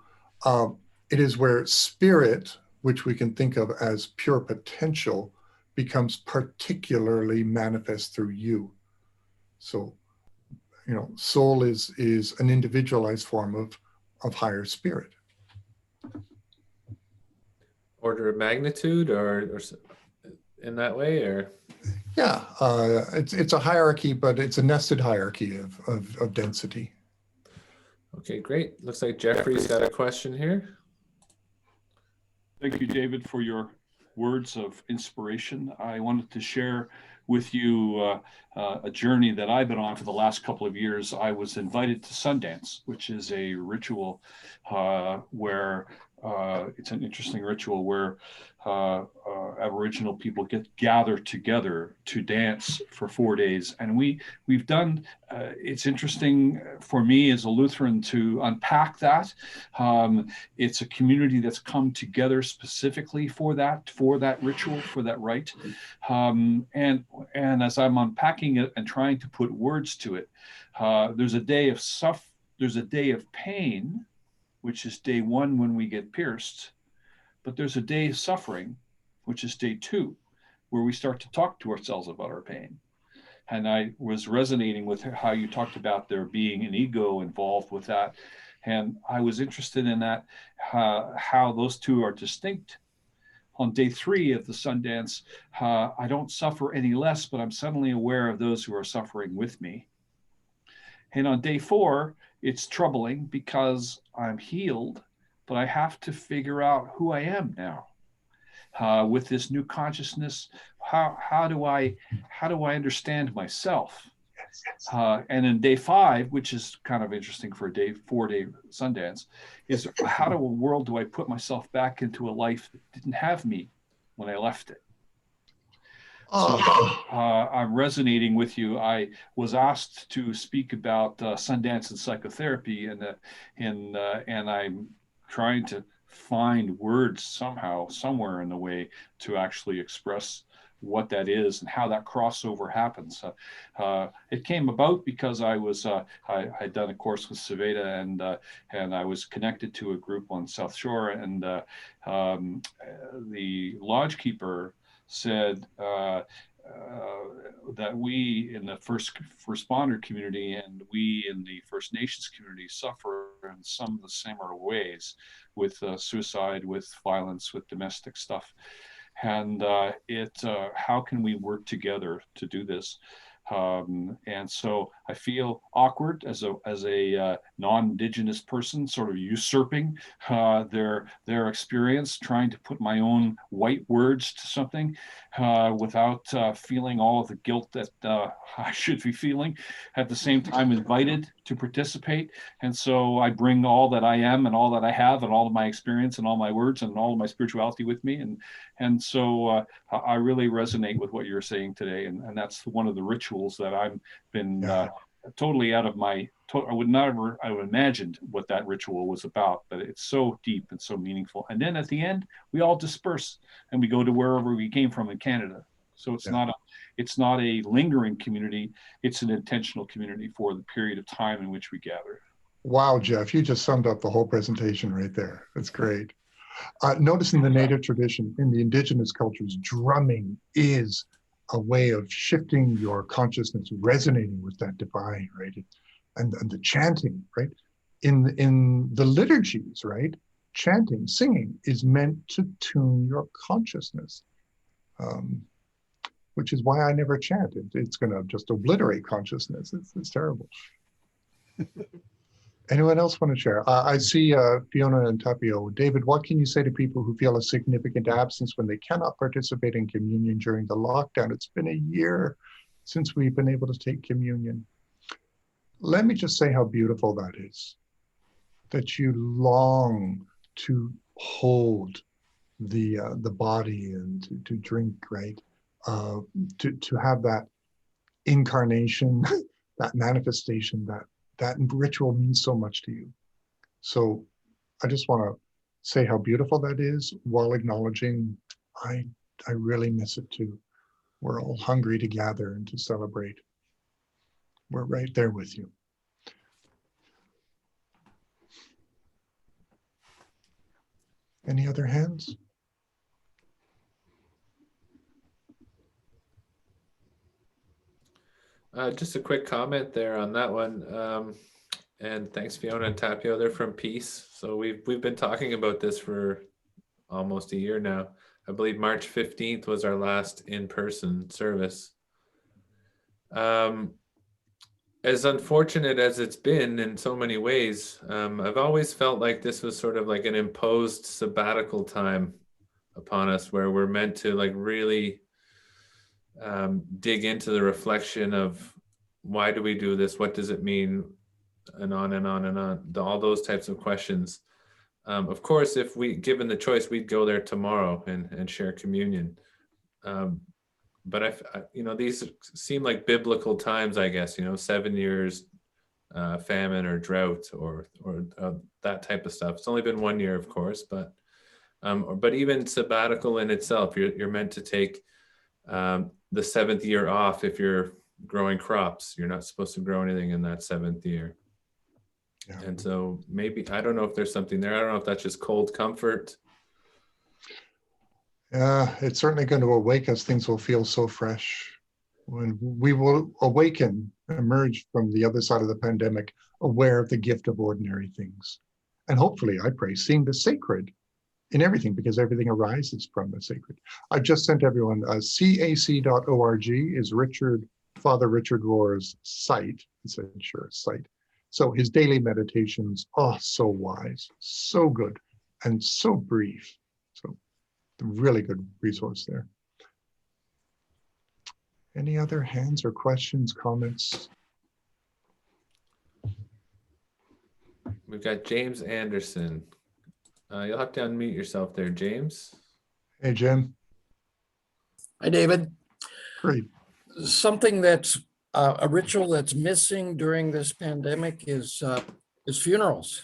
it is where spirit, which we can think of as pure potential, becomes particularly manifest through you. So, soul is an individualized form of higher spirit. Order of magnitude, or in that way, or? Yeah, it's a hierarchy, but it's a nested hierarchy of density. Okay, great. Looks like Jeffrey's got a question here. Thank you, David, for your words of inspiration. I wanted to share with you a journey that I've been on for the last couple of years. I was invited to Sundance, which is a ritual where it's an interesting ritual where Aboriginal people gather together to dance for 4 days. And we've done, it's interesting for me as a Lutheran to unpack that. It's a community that's come together specifically for that ritual, for that rite. And as I'm unpacking it and trying to put words to it, there's a day of pain, which is day 1 when we get pierced, but there's a day of suffering, which is day 2, where we start to talk to ourselves about our pain. And I was resonating with how you talked about there being an ego involved with that. And I was interested in that, how those two are distinct. On day 3 of the Sundance, I don't suffer any less, but I'm suddenly aware of those who are suffering with me. And on day 4, it's troubling because I'm healed, but I have to figure out who I am now. With this new consciousness, how do I understand myself? And in day 5, which is kind of interesting for a 4-day Sundance, is how in the world do I put myself back into a life that didn't have me when I left it? I'm resonating with you. I was asked to speak about Sundance and psychotherapy, and I'm trying to find words somehow, somewhere in the way, to actually express what that is and how that crossover happens. It came about because I had done a course with Saveda, and I was connected to a group on South Shore, and the lodge keeper said that we in the first responder community and we in the First Nations community suffer in some of the similar ways with suicide, with violence, with domestic stuff. And how can we work together to do this? And so I feel awkward as a non-Indigenous person, sort of usurping their experience, trying to put my own white words to something without feeling all of the guilt that I should be feeling. At the same time, invited to participate, and so I bring all that I am and all that I have and all of my experience and all my words and all of my spirituality with me, and so I really resonate with what you're saying today, and that's one of the rituals that I've been totally out of my. I would have imagined what that ritual was about, but it's so deep and so meaningful. And then at the end, we all disperse and we go to wherever we came from in Canada. So it's not a lingering community; it's an intentional community for the period of time in which we gather. Wow, Jeff, you just summed up the whole presentation right there. That's great. Notice in the Native tradition, in the Indigenous cultures, drumming is a way of shifting your consciousness, resonating with that divine, right? And the chanting, right? In the liturgies, right? Chanting, singing is meant to tune your consciousness, which is why I never chant. It's going to just obliterate consciousness. It's terrible. Anyone else want to share? I see Fiona and Tapio. David, what can you say to people who feel a significant absence when they cannot participate in communion during the lockdown? It's been a year since we've been able to take communion. Let me just say how beautiful that is, that you long to hold the body and to drink, right? To have that incarnation, that manifestation, that ritual means so much to you. So I just want to say how beautiful that is while acknowledging I really miss it too. We're all hungry to gather and to celebrate. We're right there with you. Any other hands? Just a quick comment there on that one. And thanks, Fiona and Tapio. They're from Peace. So we've been talking about this for almost a year now. I believe March 15th was our last in-person service. As unfortunate as it's been in so many ways, I've always felt like this was sort of like an imposed sabbatical time upon us, where we're meant to like really dig into the reflection of why do we do this? What does it mean? And on and on and on, all those types of questions. Of course, if we given the choice, we'd go there tomorrow and share communion. But these seem like biblical times, I guess, 7 years famine or drought or that type of stuff. It's only been 1 year, of course, but even sabbatical in itself, you're meant to take the 7th year off. If you're growing crops, you're not supposed to grow anything in that 7th year. Yeah. And so maybe, I don't know if there's something there. I don't know if that's just cold comfort. It's certainly going to awake us. Things will feel so fresh when we will awaken, emerge from the other side of the pandemic, aware of the gift of ordinary things. And hopefully, I pray, seeing the sacred in everything, because everything arises from the sacred. I've just sent everyone, cac.org is Father Richard Rohr's site. It's a site. So his daily meditations, so wise, so good, and so brief. So really good resource there. Any other hands or questions, comments? We've got James Anderson. You'll have to unmute yourself there, James. Hey, Jim. Hi, David. Great. Something that's a ritual that's missing during this pandemic is funerals.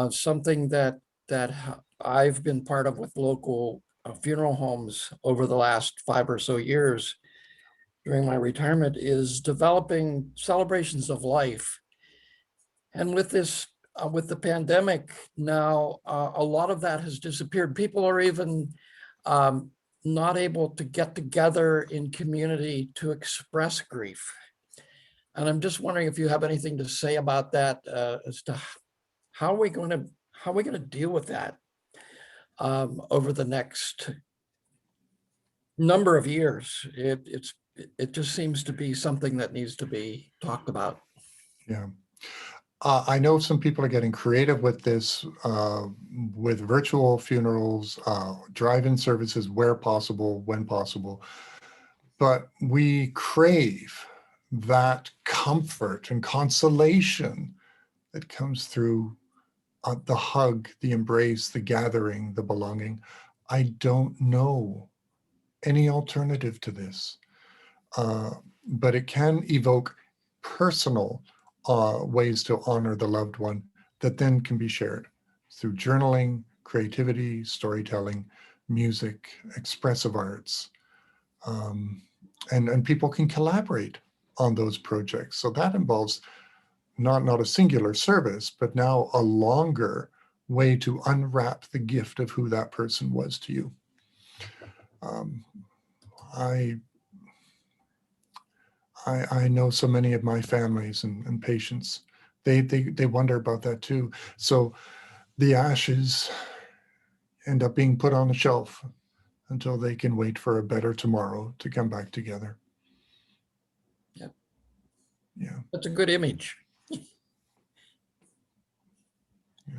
Something that I've been part of with local funeral homes over the last 5 or so years during my retirement is developing celebrations of life. And with this, with the pandemic now, a lot of that has disappeared. People are even not able to get together in community to express grief. And I'm just wondering if you have anything to say about that, as to how are we going to deal with that over the next number of years. It just seems to be something that needs to be talked about. Yeah. I know some people are getting creative with this, with virtual funerals, drive-in services where possible, when possible. But we crave that comfort and consolation that comes through the hug, the embrace, the gathering, the belonging. I don't know any alternative to this, but it can evoke personal ways to honor the loved one that then can be shared through journaling, creativity, storytelling, music, expressive arts. And people can collaborate on those projects. So that involves not a singular service, but now a longer way to unwrap the gift of who that person was to you. I know so many of my families and patients, they wonder about that too. So the ashes end up being put on the shelf until they can wait for a better tomorrow to come back together. Yeah. Yeah. That's a good image.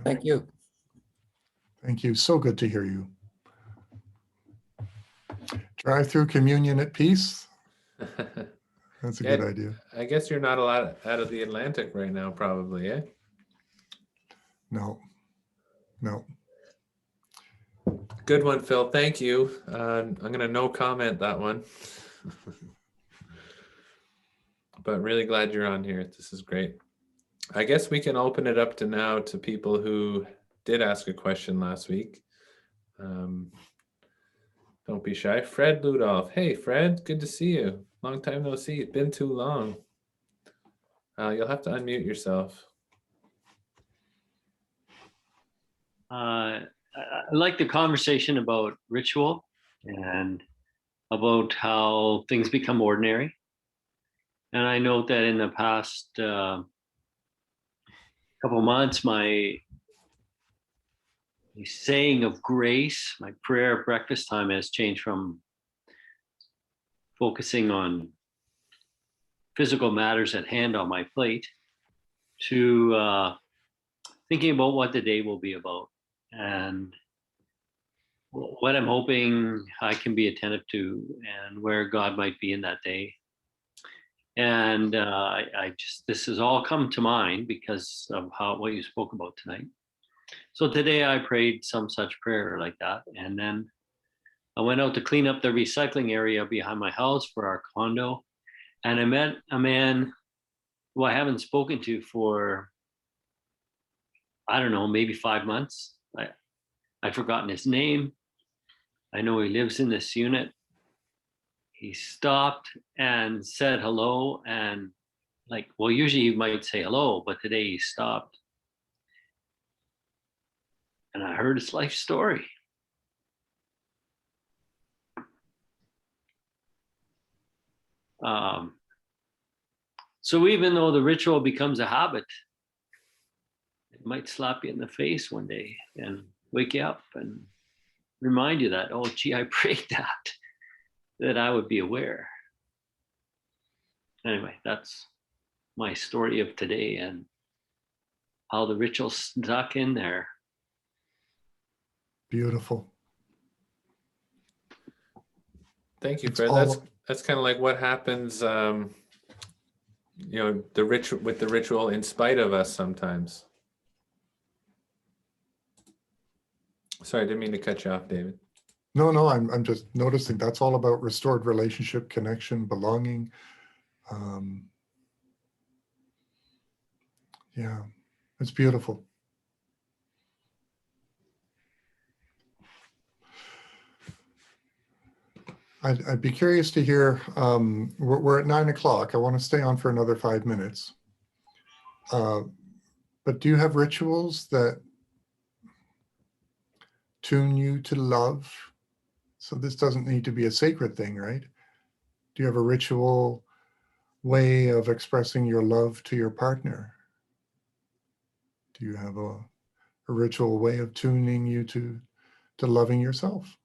Thank you. Thank you. So good to hear you. Drive through communion at peace. That's a Yeah, good idea. I guess you're not a lot out of the Atlantic right now, probably, eh? No. Good one, Phil. Thank you. I'm gonna no comment that one. But really glad you're on here. This is great. I guess we can open it up to now to people who did ask a question last week. Don't be shy. Fred Ludolf. Hey, Fred, good to see you. Long time no see. It's been too long. You'll have to unmute yourself. I like the conversation about ritual and about how things become ordinary. And I note that in the past couple of months, my saying of grace, my prayer at breakfast time has changed from focusing on physical matters at hand on my plate to thinking about what the day will be about and what I'm hoping I can be attentive to and where God might be in that day. And I just, this has all come to mind because of what you spoke about tonight. So today I prayed some such prayer like that. And then I went out to clean up the recycling area behind my house for our condo. And I met a man who I haven't spoken to for, I don't know, maybe 5 months. I'd forgotten his name. I know he lives in this unit. He stopped and said hello, and like, well, usually you might say hello, but today he stopped. And I heard his life story. So even though the ritual becomes a habit, it might slap you in the face one day and wake you up and remind you that, oh, gee, I prayed that I would be aware. Anyway, that's my story of today and how the ritual stuck in there. Beautiful. Thank you, It's Fred. all- That's kind of like what happens, the ritual with the ritual in spite of us sometimes. Sorry, I didn't mean to cut you off, David. No, I'm just noticing that's all about restored relationship, connection, belonging. Yeah, it's beautiful. I'd be curious to hear, we're at 9 o'clock. I want to stay on for another 5 minutes. But do you have rituals that tune you to love? So this doesn't need to be a sacred thing, right? Do you have a ritual way of expressing your love to your partner? Do you have a ritual way of tuning you to loving yourself?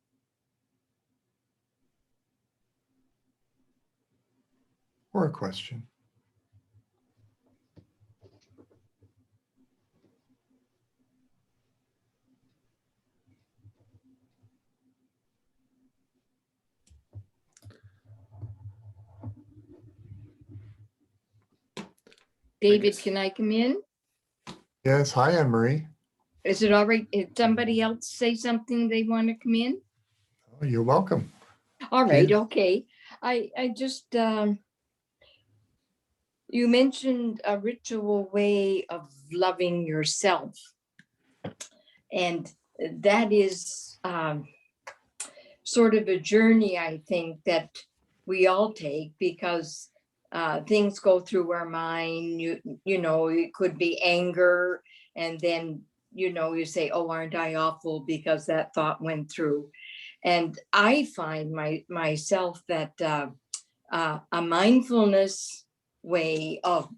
Or a question? David, guess- can I come in? Yes, hi, Anne-Marie. Is it all right if somebody else say something they want to come in? Oh, you're welcome. All right, Please. okay. I just, you mentioned a ritual way of loving yourself. And that is sort of a journey, I think, that we all take because things go through our mind. You know, it could be anger, and then, you know, you say, oh, aren't I awful because that thought went through. And I find myself that a mindfulness way of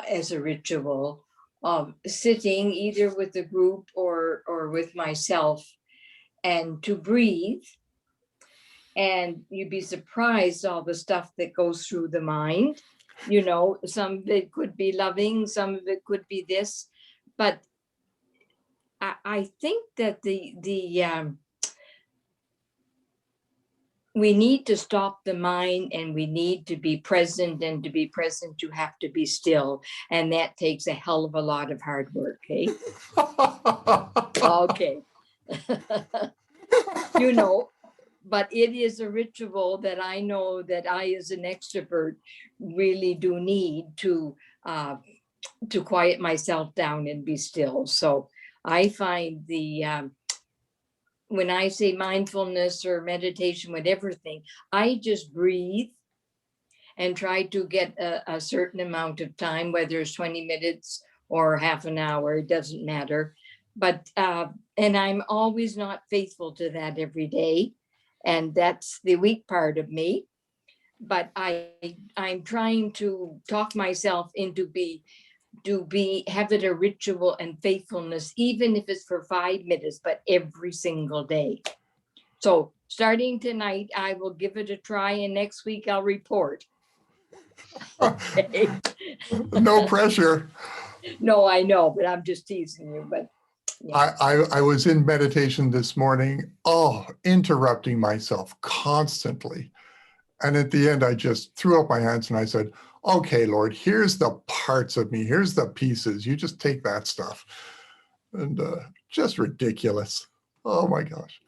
as a ritual of sitting either with the group or with myself and to breathe. And you'd be surprised all the stuff that goes through the mind. You know, some of it could be loving, some of it could be this, but I think that we need to stop the mind and we need to be present, and to be present, you have to be still. And that takes a hell of a lot of hard work, eh? Okay. You know, but it is a ritual that I know that I, as an extrovert, really do need to quiet myself down and be still. So I find when I say mindfulness or meditation, whatever thing, I just breathe and try to get a certain amount of time, whether it's 20 minutes or half an hour, it doesn't matter. But, and I'm always not faithful to that every day. And that's the weak part of me. But I'm trying to talk myself into have it a ritual and faithfulness, even if it's for 5 minutes, but every single day. So starting tonight, I will give it a try, and next week I'll report. Okay. No pressure. No, I know, but I'm just teasing you, but. Yeah. I was in meditation this morning, interrupting myself constantly. And at the end, I just threw up my hands and I said, okay, Lord, here's the parts of me. Here's the pieces. You just take that stuff. And just ridiculous. Oh my gosh.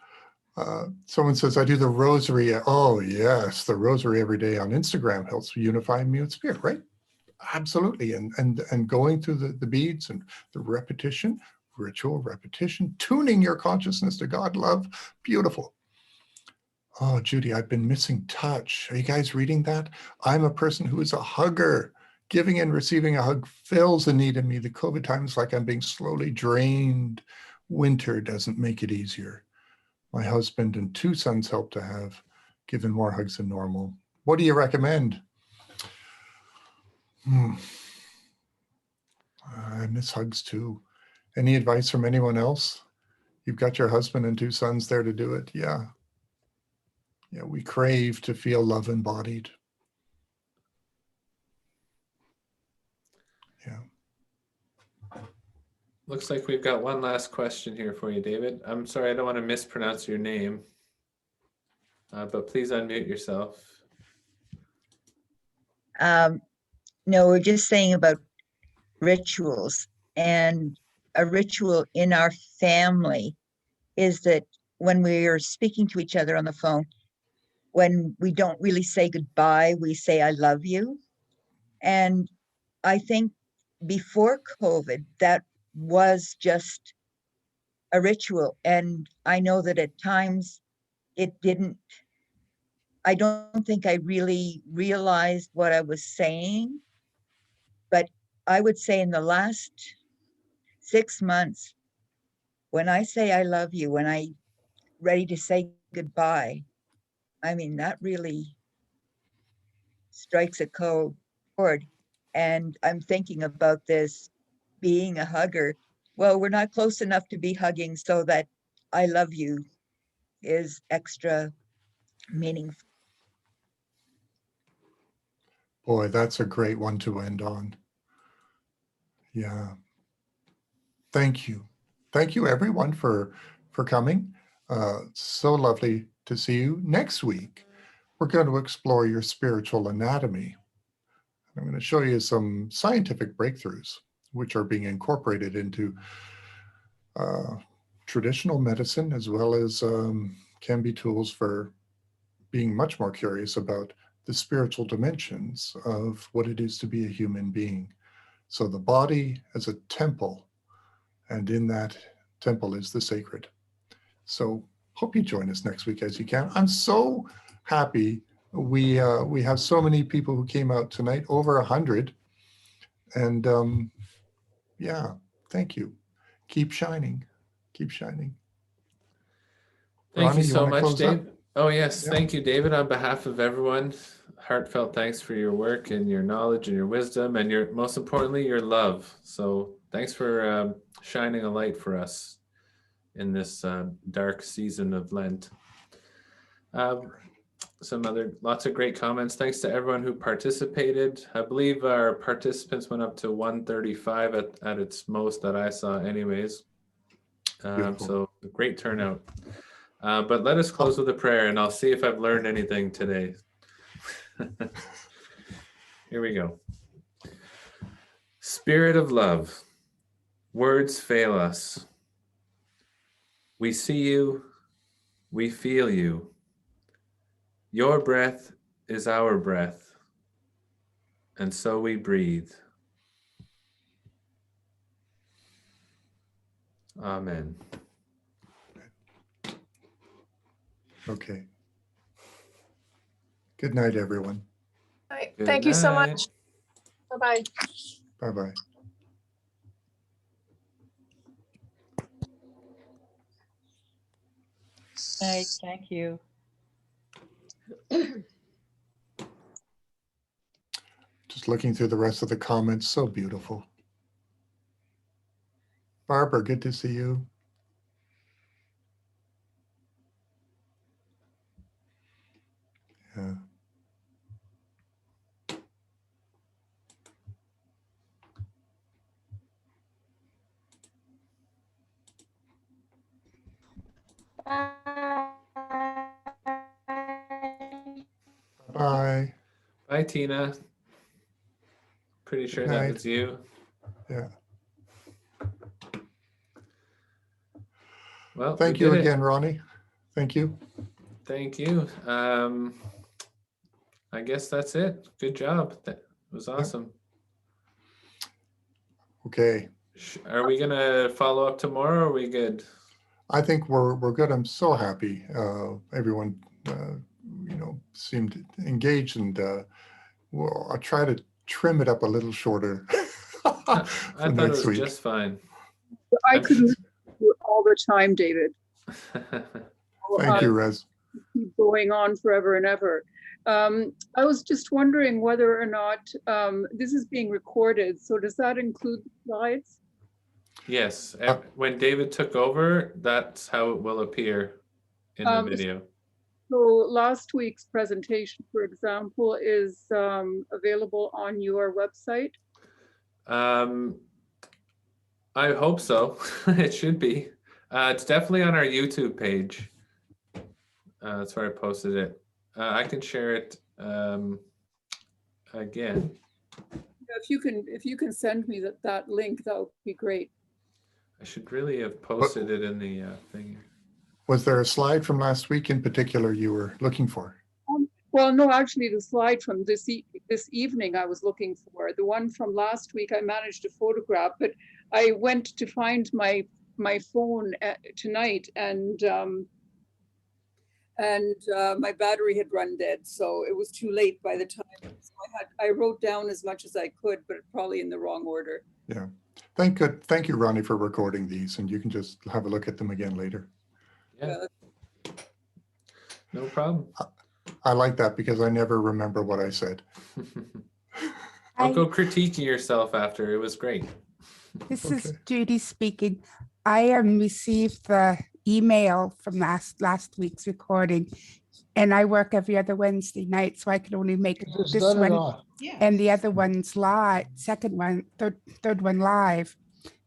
Someone says, I do the rosary. Oh yes, the rosary every day on Instagram helps unify me with spirit, right? Absolutely. And going through the beads and the repetition, ritual repetition, tuning your consciousness to God, love, beautiful. Oh, Judy, I've been missing touch. Are you guys reading that? I'm a person who is a hugger. Giving and receiving a hug fills a need in me. The COVID times like I'm being slowly drained. Winter doesn't make it easier. My husband and 2 sons help to have given more hugs than normal. What do you recommend? I miss hugs too. Any advice from anyone else? You've got your husband and 2 sons there to do it. Yeah. Yeah, we crave to feel love embodied. Yeah. Looks like we've got one last question here for you, David. I'm sorry, I don't want to mispronounce your name, but please unmute yourself. No, we're just saying about rituals, and a ritual in our family is that when we are speaking to each other on the phone, when we don't really say goodbye, we say, I love you. And I think before COVID, that was just a ritual. And I know that at times it didn't, I don't think I really realized what I was saying. But I would say in the last 6 months, when I say I love you, when I ready to say goodbye, I mean, that really strikes a chord. And I'm thinking about this being a hugger. Well, we're not close enough to be hugging, so that I love you is extra meaningful. Boy, that's a great one to end on. Yeah. Thank you. Thank you everyone for coming. So lovely to see you. Next week, we're going to explore your spiritual anatomy. I'm going to show you some scientific breakthroughs which are being incorporated into traditional medicine, as well as can be tools for being much more curious about the spiritual dimensions of what it is to be a human being. So the body as a temple, and in that temple is the sacred. So hope you join us next week as you can. I'm so happy we have so many people who came out tonight, over 100, and yeah, thank you. Keep shining, keep shining. Thank Ronnie, you so wanna much, close up? Dave. Oh, yes. Yeah. Thank you, David. On behalf of everyone, heartfelt thanks for your work and your knowledge and your wisdom and your, most importantly, your love. So thanks for shining a light for us in this dark season of Lent. Lots of great comments. Thanks to everyone who participated. I believe our participants went up to 135 at its most that I saw anyways. So a great turnout. But let us close with a prayer, and I'll see if I've learned anything today. Here we go. Spirit of love, words fail us. We see you, we feel you. Your breath is our breath, and so we breathe. Amen. Okay. Good night, everyone. Good Thank you so night. much. Bye-bye. Bye-bye. Nice, thank you. Just looking through the rest of the comments, so beautiful. Barbara, good to see you. Yeah. Bye. Bye, Tina. Pretty sure Good that night. was you. Yeah. Well, Thank we you did it. again, Ronnie. Thank you. Thank you. I guess that's it. Good job. That was awesome. Okay. Are we gonna follow up tomorrow? Or are we good? I think we're good. I'm so happy. Everyone, seemed engaged, and well, I'll try to trim it up a little shorter I for thought it next was week. just fine. I could listen to you all the time, David. Thank you, Rez. Keep going on forever and ever. I was just wondering whether or not this is being recorded. So does that include the slides? Yes. When David took over, that's how it will appear in the video. So last week's presentation, for example, is available on your website. I hope so. It should be. It's definitely on our YouTube page. That's where I posted it. I can share it again. If you can send me that link, that would be great. I should really have posted it in the thing. Was there a slide from last week in particular you were looking for? Well, no, actually, the slide from this evening I was looking for. The one from last week I managed to photograph, but I went to find my phone tonight, and my battery had run dead, so it was too late by the time. So I wrote down as much as I could, but probably in the wrong order. Yeah. Thank you, Ronnie, for recording these, and you can just have a look at them again later. Yeah, no problem. I like that because I never remember what I said. I'll go critiquing yourself after. It was great. This Okay. is Judy speaking. I received the email from last week's recording, and I work every other Wednesday night, so I could only make this one and the other one's live, third one live.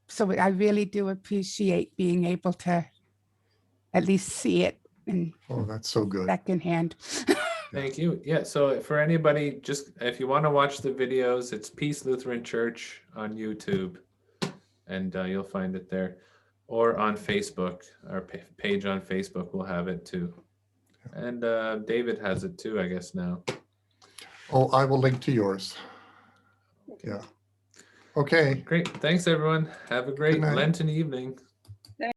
So I really do appreciate being able to at least see it in Oh, that's so good. secondhand. Thank you. Yeah, so for anybody, just if you want to watch the videos, it's Peace Lutheran Church on YouTube, and you'll find it there, or on Facebook. Our page on Facebook will have it too, and David has it too, I guess now. Oh, I will link to yours. Yeah. Okay. Great. Thanks, everyone. Have a great night. Lenten evening.